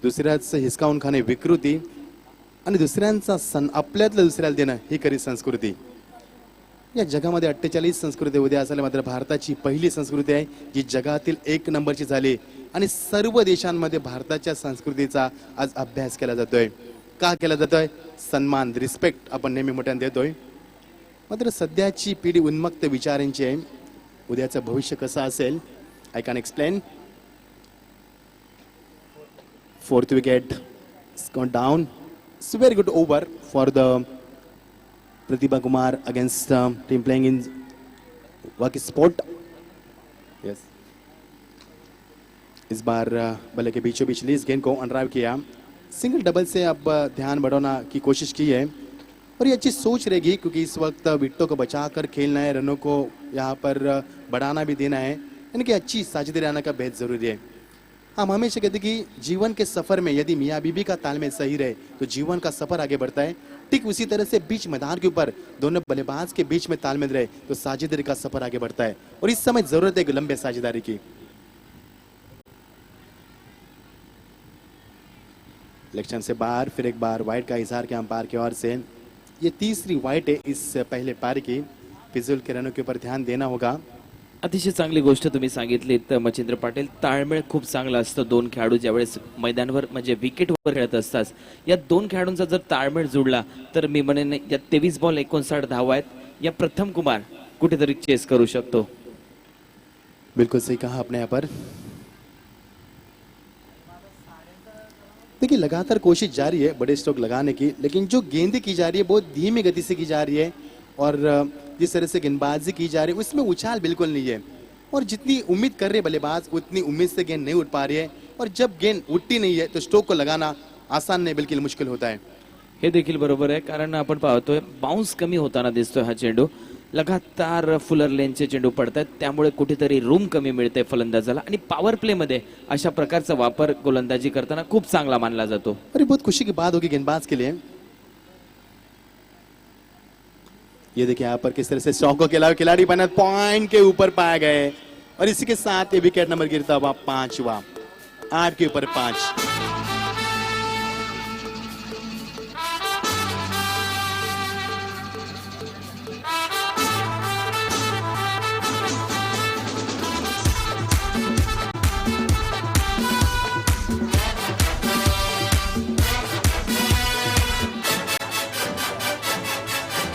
दुसऱ्याचं हिसकावून खाणे विकृती आणि दुसऱ्यांचा आपल्यातलं दुसऱ्याला देणं ही खरी संस्कृती. या जगामध्ये 48 संस्कृती उद्या असायला मात्र भारताची पहिली संस्कृती आहे जी जगातील 1 नंबरची झाली. आणि सर्व देशांमध्ये भारताच्या संस्कृतीचा आज अभ्यास केला जातोय. का केला जातोय? सन्मान, रिस्पेक्ट आपण नेहमी मोठ्याने देतोय. मात्र सध्याची पिढी उन्मक्त विचारांची आहे. उद्याचं भविष्य कसं असेल? I can explain. Fourth wicket gone down. It's a very good over for the Pratibha Kumar against team playing in Waki Sport. Yes. इस बार बल्ले के बीचों बीच ली इस गेंद को अनराइव किया. सिंगल डबल से अब ध्यान बढ़ाना की कोशिश की है और ये अच्छी सोच रहेगी क्योंकि इस वक्त विकेटों को बचाकर खेलना है, रनों को यहाँ पर बढ़ाना भी देना है, यानी कि अच्छी साझेदारी आना का बेहद जरूरी है. हम हमेशा कहते कि जीवन के सफर में यदि मियाँ बीबी का तालमेल सही रहे तो जीवन का सफर आगे बढ़ता है. ठीक उसी तरह से बीच मैदान के ऊपर दोनों बल्लेबाज के बीच में तालमेल रहे तो साझेदारी का सफर आगे बढ़ता है और इस समय जरूरत है एक लंबे साझेदारी की. इलेक्शन से बाहर फिर एक बार वाइड का इजहार के अंपायर की ओर से. ये तीसरी वाइड है इस पहले पारी की. फिजूल के रनों के ऊपर ध्यान देना होगा. अतिशय चांगली गोष्ट तुम्ही सांगितली मच्छिंद्र पाटील. ताळमेळ खूप चांगला असतो दोन खेळाडू ज्यावेळेस मैदानावर म्हणजे विकेटवर खेळत असतात. या दोन खेळाडूंचा जर ताळमेळ जुळला तर मी म्हणेन या 23 बॉल 59 धावा आहेत. या प्रथम कुमार कुठेतरी चेस करू शकतो. बिल्कुल सही कहा आपने यहाँ पर. देखिए लगातार कोशिश जारी है बड़े स्ट्रोक लगाने की, लेकिन जो गेंदें की जा रही है बहुत धीमी गति से की जा रही है और जिस तरह से गेंदबाजी की जा रही है उसमें उछाल बिल्कुल नहीं है और जितनी उम्मीद कर रहे बल्लेबाज उतनी उम्मीद से गेंद नहीं उठ पा रही है और जब गेंद उठती नहीं है तो स्ट्रोक को लगाना आसान नहीं बिल्कुल मुश्किल होता है. हे देखील बरोबर आहे कारण आपण पाहतोय बाउन्स कमी होताना दिसतोय हा चेंडू. लगातार फुलर लेनचे चेंडू पडतात त्यामुळे कुठेतरी रूम कमी मिळते फलंदाजाला आणि पॉवर प्ले मध्ये अशा प्रकारचा वापर गोलंदाजी करताना खूप चांगला मानला जातो. अरे बहुत खुशी की बात होगी गेंदबाज के लिए. ये देखिए यहाँ पर किस तरह से स्ट्रोक को खिलाड़ी बना पॉइंट के ऊपर पाए गए और इसी के साथ ये विकेट नंबर गिरता हुआ 5वां. 8 के ऊपर 5.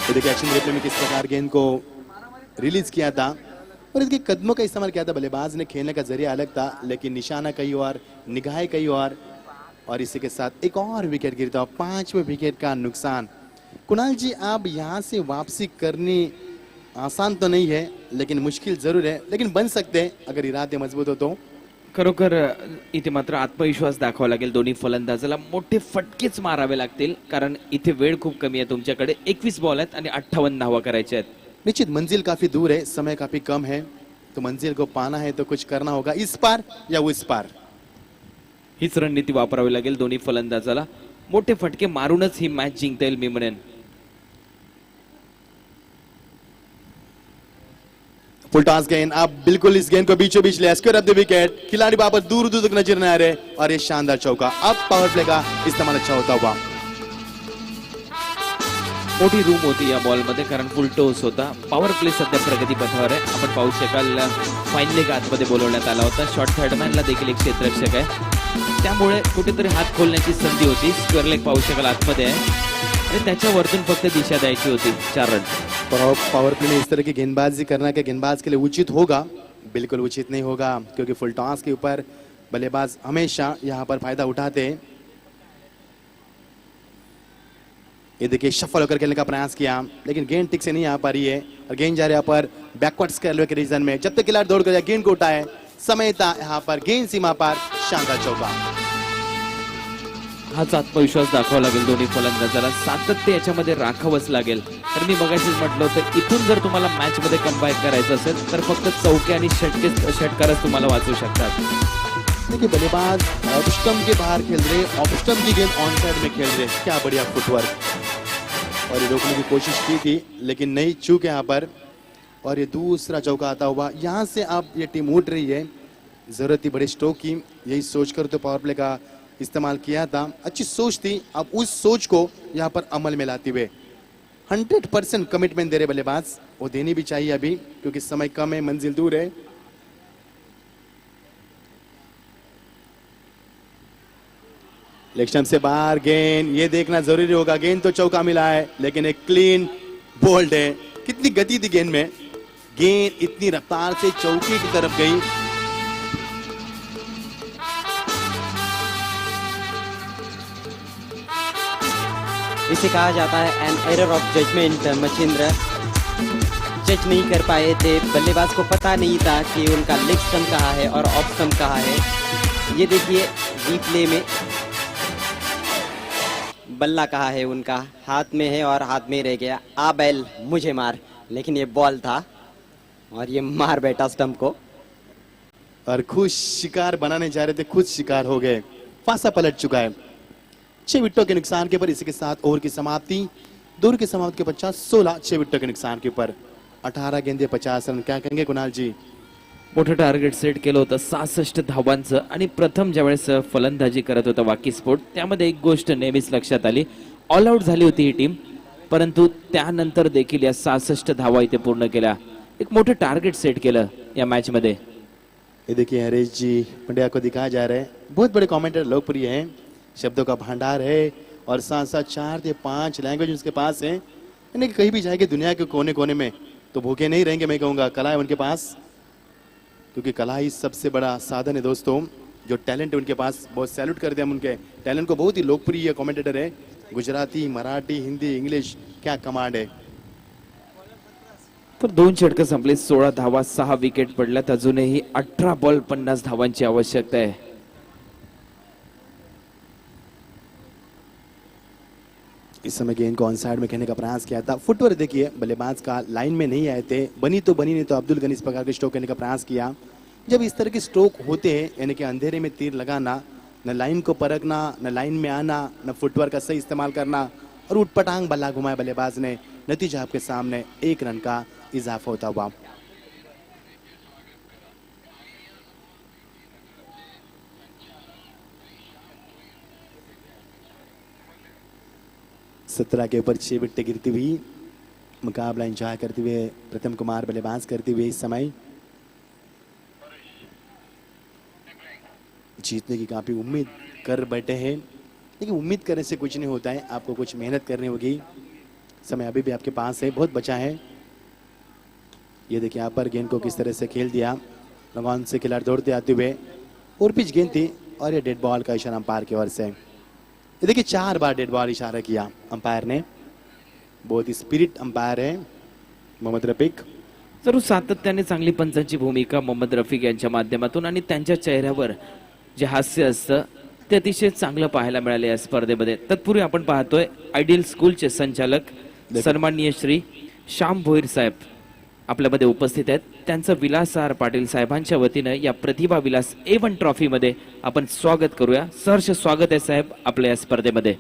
देखिए एक्शन रिप्ले में किस प्रकार गेंद को रिलीज किया था और इसके कदमों का इस्तेमाल किया था. बल्लेबाज ने खेलने का जरिया अलग था लेकिन निशाना कहीं और, निगाहें कहीं और इसी के साथ एक और विकेट गिरता. 5वें विकेट का नुकसान. कुणाल जी आप यहाँ से वापसी करनी आसान तो नहीं है लेकिन मुश्किल जरूर है, लेकिन बन सकते हैं अगर इरादे मजबूत हो तो. खरोखर इथे मात्र आत्मविश्वास दाखवावा लागेल दोन्ही फलंदाजाला. मोठे फटकेच मारावे लागतील कारण इथे वेळ खूप कमी आहे तुमच्याकडे. 21 बॉल आहेत आणि 58 धावा करायच्या आहेत. निश्चित मंजिल काफी दूर है, समय काफी कम है, तो मंजिल को पाना है तो कुछ करना होगा इस पार या उस पार. हीच रणनीती वापरावी लागेल दोन्ही फलंदाजाला. मोठे फटके मारूनच ही मॅच जिंकता येईल मी म्हणेन. फुल टॉस गेंद. आप बिल्कुल इस गेंद को बीचों बीच ले स्क्वायर ऑफ द विकेट. खिलाड़ी वहां पर दूर दूर तक नजर नहीं आ रहे और ये शानदार चौका. अब पावर प्ले का इस्तेमाल अच्छा होता हुआ. मोठी रूम होती या बॉल मध्ये कारण फुल टॉस होता. पॉवर प्ले सध्या प्रगतीपथावर आहे. आपण पाहू शकाल फायनली आतमध्ये बोलवण्यात आला होता. शॉर्ट थर्डमॅनला देखील एक क्षेत्ररक्षक आहे त्यामुळे कुठेतरी हात खोलण्याची संधी होती. स्क्वेअर लेग पाहू शकाल आतमध्ये आहे आणि त्याच्यावरतून फक्त दिशा द्यायची होती. 4 रन. पावर प्ले में इस तरह की गेंदबाजी करना क्या गेंदबाज के लिए उचित होगा? बिल्कुल उचित नहीं होगा क्योंकि फुल टॉस के ऊपर बल्लेबाज हमेशा यहां पर फायदा उठाते हैं. ये देखिए शफल होकर खेलने का प्रयास किया लेकिन गेंद ठीक से नहीं आ पा रही है और गेंद जा रही है पर बैकवर्ड स्क्वायर के रीजन में. जब तक खिलाड़ी दौड़ कर गेंद को उठाए समय था यहाँ पर गेंद सीमा पर शानदार चौका. हाच आत्मविश्वास दाखवावा लागेल दोन्ही फलंदाजाला. सातत्य याच्यामध्ये राखावंच लागेल. तर मी मगाशीच म्हटलं होतं इथून जर तुम्हाला मॅच मध्ये कंबाईन करायचं असेल तर फक्त चौके आणि षटकारच तुम्हाला वाचू शकतात. देखिए बल्लेबाज ऑफ स्टंप के बाहर खेल रहे, ऑफ स्टंप की गेंद ऑन साइड में खेल रहे. क्या बढ़िया फुटवर्क. और ये रोकने की कोशिश की थी लेकिन नहीं चूक यहाँ पर और ये दूसरा चौका आता हुआ. यहाँ से अब ये टीम उठ रही है. जरूरत थी बड़े स्ट्रोक की, यही सोचकर तो पावर प्ले का इस्तेमाल किया था. अच्छी सोच थी. अब उस सोच को यहाँ पर अमल में लाते हुए 100% कमिटमेंट दे रहे बल्लेबाज. वो देनी भी चाहिए अभी क्योंकि समय कम है, मंजिल दूर है. लेग स्टंप से बाहर गेंद, ये देखना जरूरी होगा। गेंद तो चौका मिला है लेकिन एक क्लीन बोल्ड है। कितनी गति थी गेंद में, गेंद इतनी रफ्तार से चौके की तरफ गई। इसे कहा जाता है an error of judgement. Machindra जज नहीं कर पाए थे, बल्लेबाज को पता नहीं था कि उनका लेग स्टंप कहाँ है और ऑफ स्टंप कहाँ है। ये देखिए रिप्ले में बल्ला कहाँ है, उनका हाथ में है और हाथ में रह गया। आ बैल मुझे मार, लेकिन ये बॉल था और ये मार बैठा स्टंप को। और खुद शिकार बनाने जा रहे थे, खुद शिकार हो गए। फांसा पलट चुका है 6 विकेटों के नुकसान के ऊपर। इसी के साथ ओवर की समाप्ति। दूर की समाप्ति के पश्चात 16 6 विकेटों के नुकसान के ऊपर 18 गेंदे 50 रन। क्या कहेंगे कुणाल जी? मोठं टार्गेट सेट केलं होतं 66 धावांचं आणि प्रथम ज्यावेळेस फलंदाजी करत होता वाकी स्पोर्ट, त्यामध्ये एक गोष्ट नेहमीच लक्षात आली, ऑल आउट झाली होती ही टीम, परंतु त्यानंतर देखील या 66 धावा इथे पूर्ण केल्या। एक मोठं टार्गेट सेट केलं या मॅच मध्ये। ये देखिए हरीश जी पंड्या को दिखाया जा रहा है, बहुत बड़े कमेंटेटर, लोकप्रिय हैं, शब्दों का भंडार है और साथ साथ 4 से 5 लैंग्वेज उसके पास है। यानी कहीं भी जाएंगे दुनिया के कोने कोने में तो भूखे नहीं रहेंगे। मैं कहूँगा कला है उनके पास, क्योंकि कला ही सबसे बड़ा साधन है दोस्तों। जो टैलेंट है उनके पास, बहुत सैल्यूट करते हैं हम उनके टैलेंट को। बहुत ही लोकप्रिय कमेंटेटर है, गुजराती, मराठी, हिंदी, इंग्लिश, क्या कमांड है। तर 2 षटकं संपली, 16 धावा, 6 विकेट पडल्यात, अजूनही 18 बॉल 50 धावांची आवश्यकता आहे। इस समय गेंद को ऑन साइड में खेलने का प्रयास किया था। फुटवर्क देखिए बल्लेबाज का लाइन में नहीं आए थे, बनी तो बनी, नहीं तो अब्दुल गनी इस प्रकार के स्ट्रोक करने का प्रयास किया। जब इस तरह के स्ट्रोक होते हैं, यानी कि अंधेरे में तीर लगाना, न लाइन को परखना, न लाइन में आना, न फुटवर्क का सही इस्तेमाल करना और उठपटांग बल्ला घुमाया बल्लेबाज ने। नतीजा आपके सामने 1 रन का इजाफा होता हुआ। सत्रह के ऊपर 6 विकेट गिरती हुई मुकाबला एंजॉय करते हुए प्रथम कुमार बल्लेबाज करते हुए इस समय जीतने की काफी उम्मीद कर बैठे हैं, लेकिन उम्मीद करने से कुछ नहीं होता है, आपको कुछ मेहनत करनी होगी। समय अभी भी आपके पास है, बहुत बचा है। ये देखिए यहाँ पर गेंद को किस तरह से खेल दिया, लगान से खिलाड़ी दौड़ते आते हुए, और पिच गेंद थी और ये डेड बॉल का इशारा अंपायर की ओर से। ये देखिए 4 बार डेड बॉल इशारा किया अंपायर ने, बहुत ही स्पिरिट अंपायर है मोहम्मद रफीक। जरूर सातत्याने चांगली पंचांची भूमिका मोहम्मद रफीक यांच्या माध्यमातून आणि त्यांच्या चेहऱ्यावर जे हास्य असतं ते अतिशय चांगलं पाहायला मिळाले या स्पर्धेमध्ये। तत्पूर्वी आपण पाहतोय आयडियल स्कूलचे संचालक सन्माननीय श्री श्याम भोईर साहेब आपल्यामध्ये उपस्थित आहेत। त्यांचं विलास आर पाटील साहेबांच्या वतीनं या प्रतिभा विलास A1 ट्रॉफी मध्ये आपण स्वागत करूया। सहर्ष स्वागत आहे साहेब आपल्या या स्पर्धेमध्ये।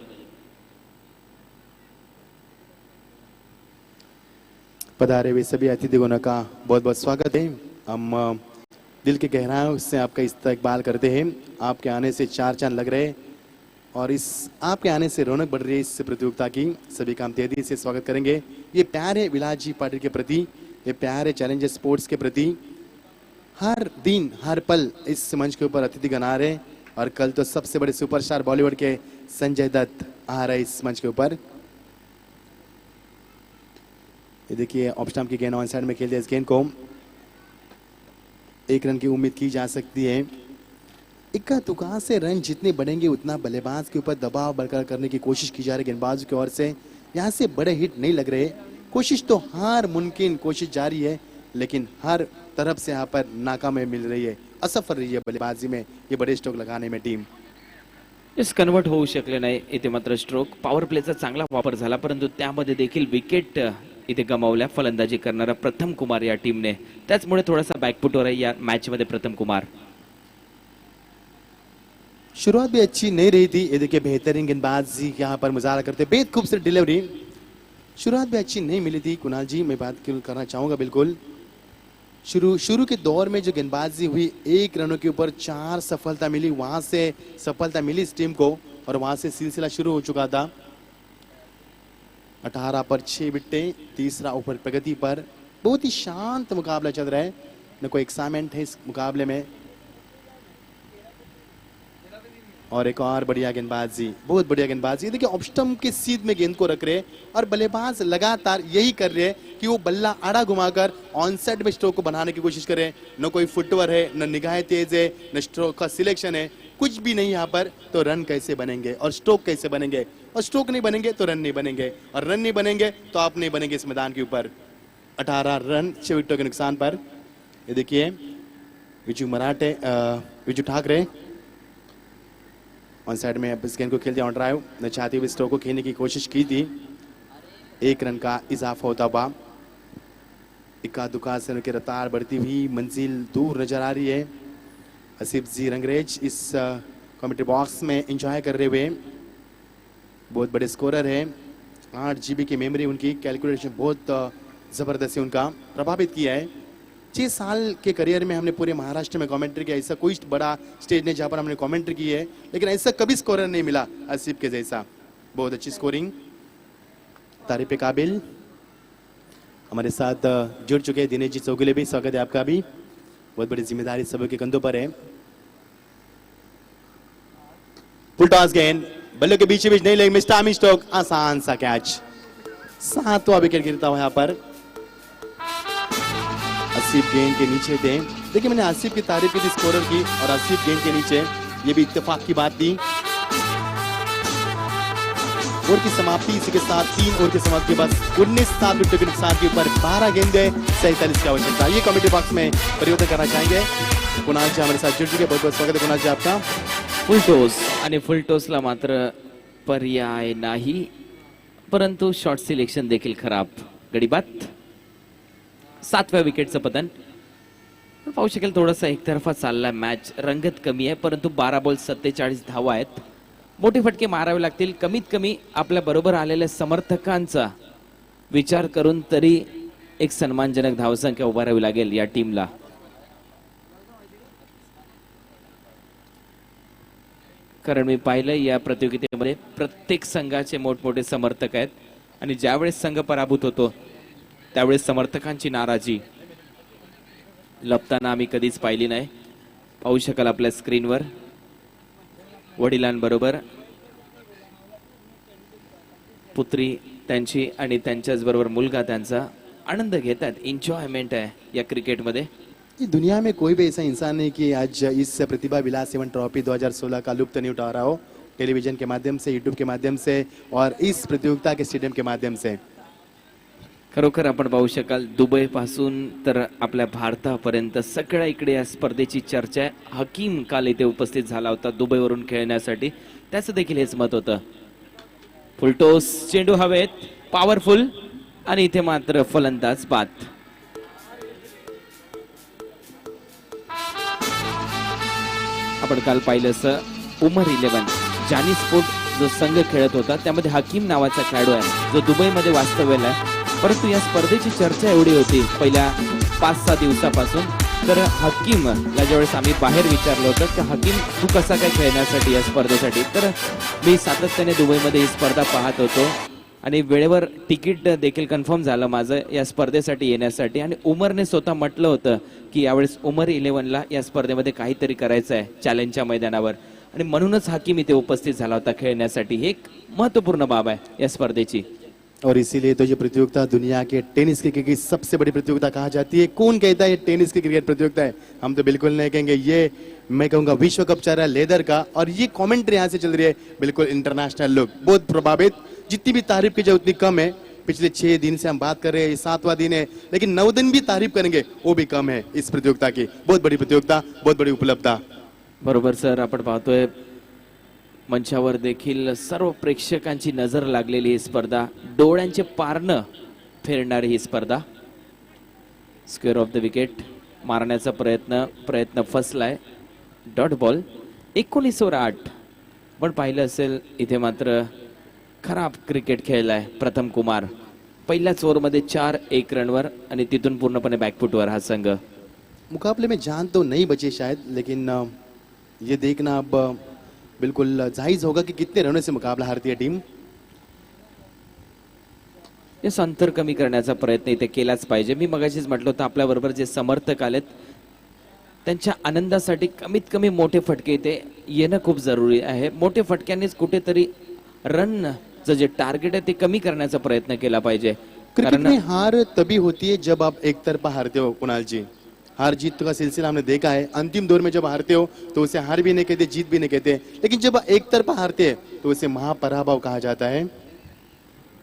पधारे हुए सभी अतिथिगणों का बहुत बहुत स्वागत है। हम दिल के गहराइयों से आपका इस्तकबाल करते हैं। आपके आने से 4 चांद लग रहे और इस आपके आने से रौनक बढ़ रही है इस प्रतियोगिता की। सभी का हम तेजी से स्वागत करेंगे। ये प्यार है विलास जी पाटिल के प्रति, ये प्यार है चैलेंजर स्पोर्ट्स के प्रति। हर दिन हर पल इस मंच के ऊपर अतिथिगण आ रहे और कल तो सबसे बड़े सुपरस्टार बॉलीवुड के संजय दत्त आ रहे इस मंच के ऊपर। ये देखिए ऑफ स्टंप की गेंद ऑन साइड में खेल दिया। इस गेंद को 1 रन की उम्मीद की जा सकती है। इक्का तुक्का से रन जितने बढ़ेंगे उतना बल्लेबाज के ऊपर दबाव बरकरार करने की कोशिश की जा रही है गेंदबाज की ओर से। यहाँ से बड़े हिट नहीं लग रहे, कोशिश तो हर मुमकिन कोशिश जारी है, लेकिन हर तरफ से यहाँ पर नाकामी मिल रही है, असफल रही है बल्लेबाजी में ये बड़े स्ट्रोक लगाने में टीम। इस कन्वर्ट होऊ शकले नाही इथे मात्र स्ट्रोक। पॉवर प्लेचा चांगला वापर झाला, परंतु त्यामध्ये देखील विकेट इथे गमावल्या फलंदाजी करणारा प्रथम कुमार या टीमने। त्याचमुळे थोडासा बॅकफुटवर आहे या मॅच मध्ये प्रथम कुमार। शुरुआत भी अच्छी नहीं रही थी। ये देखिए बेहतरीन गेंदबाजी यहाँ पर मुजाहरा करते, बेहद खूबसूरत डिलीवरी। शुरुआत भी अच्छी नहीं मिली थी कुणाल जी, मैं बात करना चाहूंगा बिल्कुल। शुरू के दौर में जो गेंदबाजी हुई 1 रनों के ऊपर 4 सफलता मिली, वहां से सफलता मिली इस टीम को और वहां से सिलसिला शुरू हो चुका था। 18 पर 6 विकेटें, तीसरा ओवर प्रगति पर। बहुत ही शांत मुकाबला चल रहा है, न कोई एक्साइटमेंट है इस मुकाबले में। और एक और बढ़िया गेंदबाजी, बहुत बढ़िया गेंदबाजी। देखिए ऑफ स्टंप के सीध में गेंद को रख रहे और बल्लेबाज लगातार यही कर रहे कि वो बल्ला आड़ा घुमाकर ऑन साइड में स्ट्रोक को बनाने की कोशिश करें। न कोई फुटवर्क है, न निगाहें तेज है, न स्ट्रोक का सिलेक्शन है, कुछ भी नहीं यहाँ पर। तो रन कैसे बनेंगे और स्ट्रोक कैसे बनेंगे, और स्ट्रोक नहीं बनेंगे तो रन नहीं बनेंगे, और रन नहीं बनेंगे तो आप नहीं बनेंगे इस मैदान के ऊपर। 18 रन 6 विकेटों के नुकसान पर। ये देखिए विजू ठाकरे ऑन साइड में इस गेंद को खेलते ऑन ड्राइव, न चाहते हुए स्ट्रोक को खेलने की कोशिश की थी। 1 रन का इजाफा होता हुआ, इक्का दुक्का से उनकी रफ्तार बढ़ती हुई मंजिल दूर नजर आ रही है। आसिफ जी रंगरेज इस कमेंट्री बॉक्स में एंजॉय कर रहे हुए, बहुत बड़े स्कोरर है। 8 GB की मेमोरी उनकी, कैलकुलेशन बहुत जबरदस्त है, उनका प्रभावित किया है। 6 साल के करियर में हमने पूरे महाराष्ट्र में कमेंट्री किया। ऐसा कोई बड़ा स्टेज नहीं जहाँ पर हमने कमेंट्री की है, लेकिन ऐसा कभी स्कोरर नहीं मिला आसिफ के जैसा। बहुत अच्छी स्कोरिंग, तारीफ काबिल। हमारे साथ जुड़ चुके हैं दिनेश जी चौगुले भी, स्वागत है आपका भी। बहुत बड़ी जिम्मेदारी सभी के कंधों पर है। फुल टॉस गेंद, बल्ले के बीच नहीं लेग मिस्टर आमिर स्टोक, आसान सा कैच। 7वां विकेट गिरता हुआ यहाँ पर। आसिफ गेंद के नीचे थे। देखिए मैंने आसिफ की तारीफ की थी स्कोरर की, और आसिफ गेंद के नीचे, ये भी इत्तेफाक की बात थी। ओवर की समाप्ति इसी के साथ 3 ओवर की समाप्ति के बाद 19 विकेटों के नुकसान के ऊपर 12 गेंदें 47 की आवश्यकता। ये कमेटी बॉक्स में परिवर्तन करना चाहेंगे। कुणाल जी हमारे साथ जुड़ चुके, बहुत बहुत स्वागत है कुणाल जी आपका। फुल टॉस आणि फुल टॉसला मात्र पर्याय नाही, परंतु शॉर्ट सिलेक्शन देखील खराब। गडीबात 7व्या विकेटचं पतन। पाहू शकेल थोडासा एकतर्फा चालला मॅच, रंगत कमी आहे, परंतु 12 बॉल 47 धावा आहेत। मोठे फटके मारावे लागतील, कमीत कमी आपल्या बरोबर आलेल्या समर्थकांचा विचार करून तरी एक सन्मानजनक धावसंख्या उभारावी लागेल या टीमला। कारण मी पाहिलं या प्रतियोगितेमध्ये प्रत्येक संघाचे मोठमोठे समर्थक आहेत, आणि ज्यावेळेस संघ पराभूत होतो त्यावेळेस समर्थकांची नाराजी लपताना आम्ही कधीच पाहिली नाही। पाहू शकाल आपल्या स्क्रीनवर वडिलांबरोबर पुत्री त्यांची आणि त्यांच्याच बरोबर मुलगा त्यांचा आनंद घेतात। एन्जॉयमेंट आहे या क्रिकेटमध्ये। ये दुनिया में कोई भी ऐसा इंसान नहीं कि आज इस प्रतिभा विलास एवं ट्रॉफी 2016 का लुत्फ नहीं उठा रहा हो, टेलीविजन के माध्यम से, यूट्यूब के माध्यम से और इस प्रतियोगिता के स्टेडियम के माध्यम से। खरोखर आपण पाहू शकाल दुबई पासून तर आपल्या भारतापर्यंत सगळ्या इकडे या स्पर्धेची चर्चा आहे। हकीम काल इथे उपस्थित झाला होता दुबईवरून खेळण्यासाठी, त्याचं देखील हेच मत होतं। फुलटोस चेंडू हवेत, पॉवरफुल, आणि इथे मात्र फलंदाज बाद। आपण काल पाहिलं असं उमर 11 जानी स्पोर्ट जो संघ खेळत होता त्यामध्ये हकीम नावाचा खेळाडू आहे जो दुबईमध्ये वास्तव्याला आहे, परंतु या स्पर्धेची चर्चा एवढी होती पहिल्या 5-6 दिवसापासून। तर हकीमला ज्यावेळेस आम्ही बाहेर विचारलं होतं की हकीम तू कसा काय खेळण्यासाठी या स्पर्धेसाठी, तर मी सातत्याने दुबईमध्ये ही स्पर्धा पाहत होतो आणि वेळेवर तिकीट देखील कन्फर्म झालं माझं या स्पर्धेसाठी येण्यासाठी। आणि उमरने स्वतः म्हटलं होतं की यावेळेस उमर 11ला या स्पर्धेमध्ये काहीतरी करायचं आहे चॅलेंजच्या मैदानावर, आणि म्हणूनच हकीम इथे उपस्थित झाला होता खेळण्यासाठी। ही एक महत्त्वपूर्ण बाब आहे या स्पर्धेची। और इसीलिए तो ये प्रतियोगिता दुनिया के टेनिस की क्रिकेट की सबसे बड़ी प्रतियोगिता कहा जाती है। कौन कहता है ये टेनिस की क्रिकेट प्रतियोगिता है? हम तो बिल्कुल नहीं कहेंगे। ये मैं कहूँगा विश्व कप चल रहा है लेदर का, और ये कमेंट्री यहाँ से चल रही है बिल्कुल इंटरनेशनल लुक। बहुत प्रभावित, जितनी भी तारीफ की जाए उतनी कम है। पिछले 6 दिन से हम बात कर रहे हैं, 7वां दिन है, लेकिन 9 दिन भी तारीफ करेंगे वो भी कम है इस प्रतियोगिता की। बहुत बड़ी प्रतियोगिता, बहुत बड़ी उपलब्धता। बरोबर सर, आपण पाहतोय मंचावर देखील सर्व प्रेक्षकांची नजर लागलेली ही स्पर्धा, डोळ्यांचे पारणं फेरणारी ही स्पर्धा। स्क्वेअर ऑफ द विकेट मारण्याचा प्रयत्न फसलाय, डॉट बॉल। 19/8 पण पाहिलं असेल इथे मात्र खराब क्रिकेट खेळलाय प्रथम कुमार। पहिल्याच ओव्हरमध्ये 4-1 रनवर आणि तिथून पूर्णपणे बॅकफुटवर हा संघ। मुकाबले में जान तो नहीं बची शायद, लेकिन ये देखना अब बिल्कुल जायज होगा कि कितने रनों से मुकाबला हारती है टीम। याचं अंतर कमी करण्याचा प्रयत्न इथे केलाच पाहिजे। मी मगाशीच म्हटलं होतं आपल्या बरोबर जे समर्थक आलेत त्यांच्या आनंदासाठी कमीत कमी मोठे फटके इथे येणं खूप जरुरी आहे. मोठे फटक्यांनीच कुठेतरी रनचं जे टार्गेट आहे ते कमी करण्याचा प्रयत्न केला पाहिजे. क्रिकेट में हार तभी होती है जब आप एक तरफा हारते हो कुणाल जी. हार जीत का सिलसिला हमने देखा है. अंतिम दौर में जब हारते हो तो उसे हार भी नहीं कहते, जीत भी नहीं कहते, लेकिन जब एक तरफा हारते हैं तो उसे महापराभव कहा जाता है.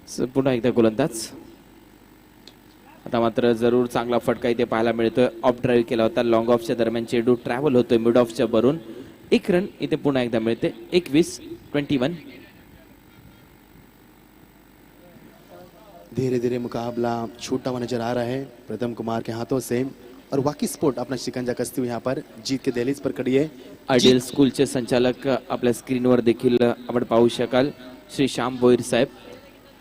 पुन्हा एकदा गोलंदाज. आता मात्र जरूर चांगला फटका इथे पाहायला मिळतोय. ऑफ ड्राईव्ह केला होता. लॉंग ऑफच्या दरम्यान चेंडू ट्रॅव्हल होतोय मिड ऑफच्या वरून. एक रन इथे पुन्हा एकदा मिळते. 21-21. धीरे धीरे मुकाबला छूटा हुआ नजर आ रहा है प्रथम कुमार के हाथों से और वाकी स्पोर्ट अपना शिकंजा कसती हुई यहाँ पर जीत के दहलीज पर खड़ी है. आयडियल स्कूलचे संचालक आपल्या स्क्रीनवर देखील आपण पाहू शकाल श्री श्याम भोईर साहेब.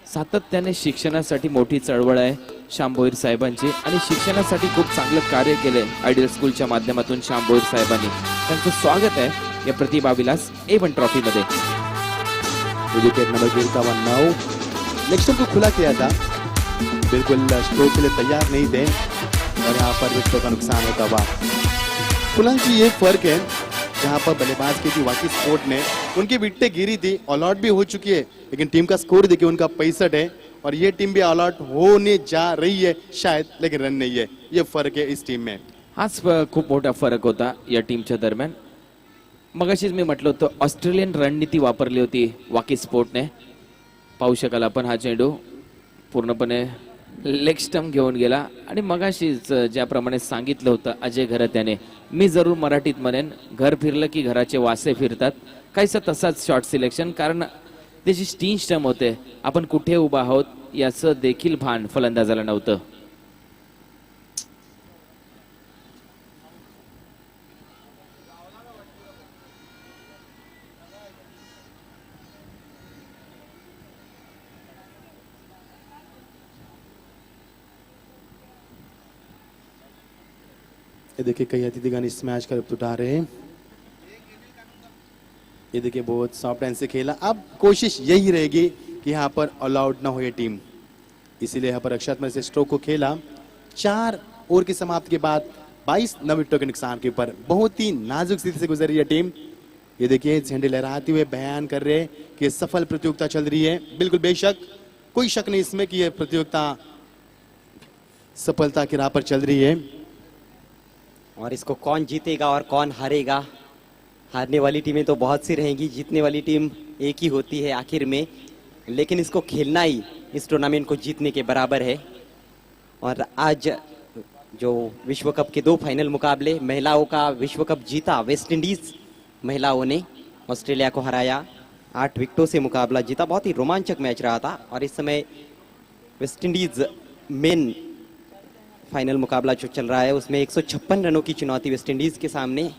सातत्याने शिक्षणासाठी मोठी चळवळ आहे श्याम भोईर साहेबांची आणि शिक्षणासाठी खूप चांगलं कार्य केलंय आयडियल स्कूलच्या माध्यमातून श्याम भोईर साहेबांनी. त्यांचं स्वागत आहे या प्रतिभा विलास A1 ट्रॉफी मध्ये. विकेट नंबर गिर का 9 नेक्स्ट को खुला किया था, बिल्कुल स्ट्रोक के लिए तैयार नहीं थे और यहाँ पर विकेटों का नुकसान होता हुआ. कुणाल जी ये फर्क है जहाँ पर बल्लेबाज की थी वाकी स्पोर्ट ने, उनकी विकेटें गिरी थी, ऑल आउट भी हो चुकी है, लेकिन टीम का स्कोर देखिए उनका 65 है और ये टीम भी ऑल आउट होने जा रही है शायद, लेकिन रन नहीं है. ये फर्क है इस टीम में. हाच खूप मोठा फरक होता या टीमच्या दरम्यान. मगाशीच मी म्हटलं होतं ऑस्ट्रेलियन रणनीती वापरली होती वाकी स्पोर्टने. पाहू शकाल आपण हा चेंडू पूर्णपणे लेग स्टंप घेऊन गेला आणि मगाशीच ज्याप्रमाणे सांगितलं होतं अजय घरत याने, मी जरूर मराठीत म्हणेन घर फिरलं की घराचे वासे फिरतात, काहीसा तसाच शॉर्ट सिलेक्शन. कारण त्याची स्टीन स्टंप होते, आपण कुठे उभा आहोत याचं देखील भान फलंदाजाला नव्हतं. ये देखिए कई अतिथिगण इस मैच का लुत्फ उठा रहे हैं. ये देखिए बहुत सॉफ्ट हैंड से खेला. अब कोशिश यही रहेगी कि यहाँ पर ऑल आउट ना हो ये टीम, इसीलिए यहाँ पर रक्षात्मक से स्ट्रोक को खेला. 4 ओवर की समाप्ति के बाद 22 9 विकेटों के नुकसान के ऊपर बहुत ही नाजुक स्थिति से गुजर रही है टीम. ये देखिए झंडे लहराते हुए बयान कर रहे हैं कि सफल प्रतियोगिता चल रही है. बिल्कुल बेशक कोई शक नहीं इसमें कि यह प्रतियोगिता सफलता की राह पर चल रही है. और इसको कौन जीतेगा और कौन हारेगा, हारने वाली टीमें तो बहुत सी रहेंगी, जीतने वाली टीम एक ही होती है आखिर में, लेकिन इसको खेलना ही इस टूर्नामेंट को जीतने के बराबर है. और आज जो विश्व कप के 2 फाइनल मुकाबले, महिलाओं का विश्व कप जीता वेस्ट इंडीज महिलाओं ने, ऑस्ट्रेलिया को हराया, 8 विकेटों से मुकाबला जीता. बहुत ही रोमांचक मैच रहा था. और इस समय वेस्ट इंडीज मेन फाइनल मुकाबला जो चल रहा है उसमें 156 रनों की चुनौती वेस्ट इंडीज के सामने.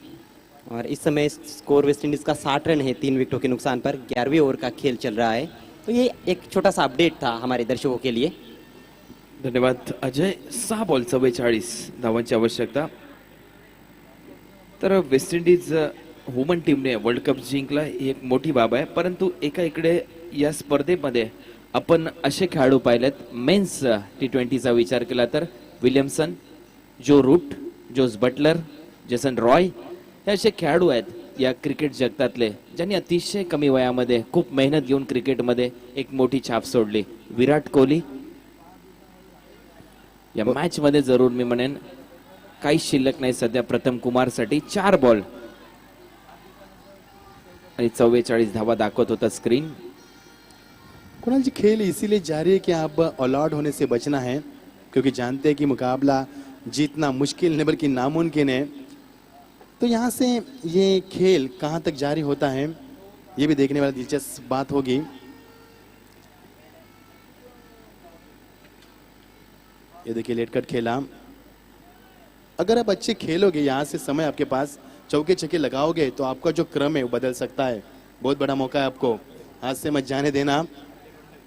और इस समय स्कोर वेस्ट इंडीज का 60 रन है 3 विकेटों के नुकसान पर. 11वें ओवर का खेल चल रहा है. तो ये एक छोटा सा अपडेट था हमारे दर्शकों के लिए. धन्यवाद अजय. 6 बॉल 44 धावांची आवश्यकता. तर वेस्ट इंडीज वुमन टीमने वर्ल्ड कप जिंकला ही एक मोठी बाब आहे. परंतु एका इकडे या स्पर्धेमध्ये आपण असे खेळाडू पाहिलेत मेन्स T20चा विचार केला तर Williamson, Joe Root, Jos Buttler, Jason Roy हे असे खेळाडू आहेत या क्रिकेट जगतातले ज्यांनी अतिशय कमी वयामध्ये खूप मेहनत घेऊन क्रिकेटमध्ये एक मोठी छाप सोडली. विराट कोहली या मॅच मध्ये जरूर मी म्हणेन काही शिल्लक नाही सध्या प्रथम कुमार साठी. 4 बॉल आणि 44 धावा दाखवत होता स्क्रीन. कुणाल जी खेल इसीलिए जारी है कि आप ऑल आउट होने से बचना है, क्योंकि जानते हैं कि मुकाबला जीतना मुश्किल नहीं बल्कि नामुमकिन है. तो यहाँ से ये खेल कहाँ तक जारी होता है ये भी देखने वाली दिलचस्प बात होगी. ये देखिए लेट कट खेला. अगर आप अच्छे खेलोगे, यहाँ से समय आपके पास चौके छक्के लगाओगे तो आपका जो क्रम है वो बदल सकता है. बहुत बड़ा मौका है आपको, हाथ से मत जाने देना,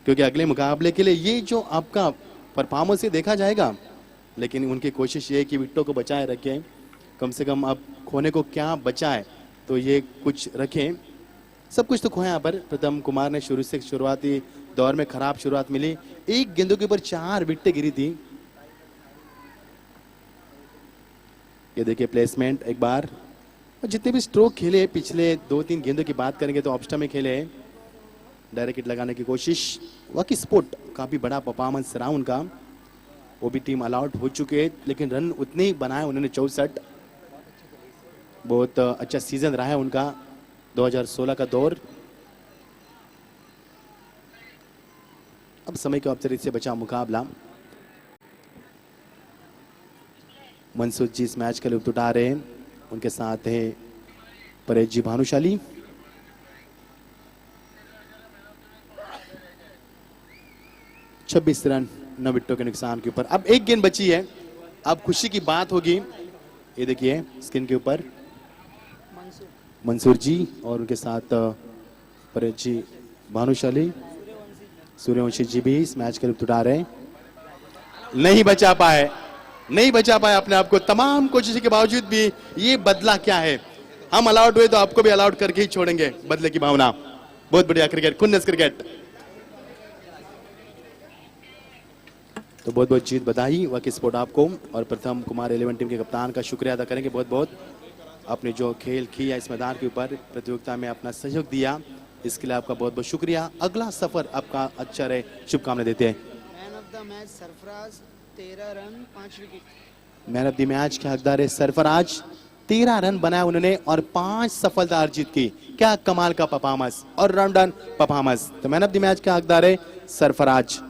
क्योंकि अगले मुकाबले के लिए ये जो आपका परफॉर्मेंस से देखा जाएगा, लेकिन उनकी कोशिश ये है कि विकेटों को बचाए रखें. कम से कम अब खोने को क्या बचा है तो ये कुछ रखें. सब कुछ तो खोया यहाँ पर. प्रथम कुमार ने शुरू से शुरुआती दौर में खराब शुरुआत मिली. 1 गेंदों के ऊपर 4 विकेटें गिरी थी. ये देखिए प्लेसमेंट एक बार, और जितने भी स्ट्रोक खेले पिछले 2-3 गेंदों की बात करेंगे तो ऑफ स्टंप में खेले, डायरेक्ट हिट लगाने की कोशिश। वकी स्पोर्ट काफी बड़ा परफॉर्मेंस रहा उनका, वो भी टीम अलाउट हो चुके हैं लेकिन रन उतने ही बनाए उन्होंने 64। बहुत अच्छा सीजन रहा है उनका 2016 का दौर। अब समय के अवसर से बचा मुकाबला। मनसूर जी इस मैच का लुत्फ उठा रहे हैं, उनके साथ है परेश जी भानुशाली। छब्बीस रन 9 विकेटों के नुकसान के ऊपर। अब एक गेंद बची है, अब खुशी की बात होगी। ये देखिए स्क्रीन के ऊपर मंसूर जी और उनके साथ परेश जी भानुशाली, सूर्यवंशी जी भी इस मैच का लुत्फ उठा रहे हैं। नहीं बचा पाए अपने आप को, तमाम कोशिशों के बावजूद भी। ये बदला क्या है, हम अलाउट हुए तो आपको भी अलाउट करके ही छोड़ेंगे, बदले की भावना। बहुत बढ़िया क्रिकेट, खुन्नस क्रिकेट। तो बहुत बहुत जीत बधाई वकी स्पोर्ट आपको, और प्रथम कुमार 11 टीम के कप्तान का शुक्रिया अदा करेंगे बहुत बहुत। आपने जो खेल किया इस मैदान के ऊपर, प्रतियोगिता में अपना सहयोग दिया, इसके लिए आपका बहुत बहुत शुक्रिया। अगला सफर आपका अच्छा रहे, शुभकामनाएं देते हैं। Man of the match Sarfaraz 13 run 5 wicket. Man of the match के हकदार है सरफराज, 13 रन बनाए उन्होंने और 5 सफलता अर्जित की। क्या कमाल का परफॉर्मेंस और राउंड परफॉर्मेंस। तो मैन ऑफ द मैच का हकदार है सरफराज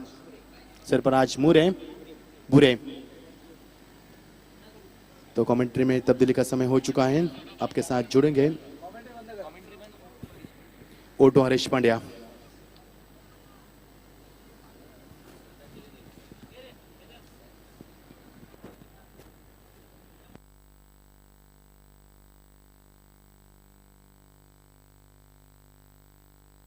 बुरे। तो कमेंट्री में तब्दीली का समय हो चुका है, आपके साथ जुड़ेंगे ओटो हरीश पांड्या।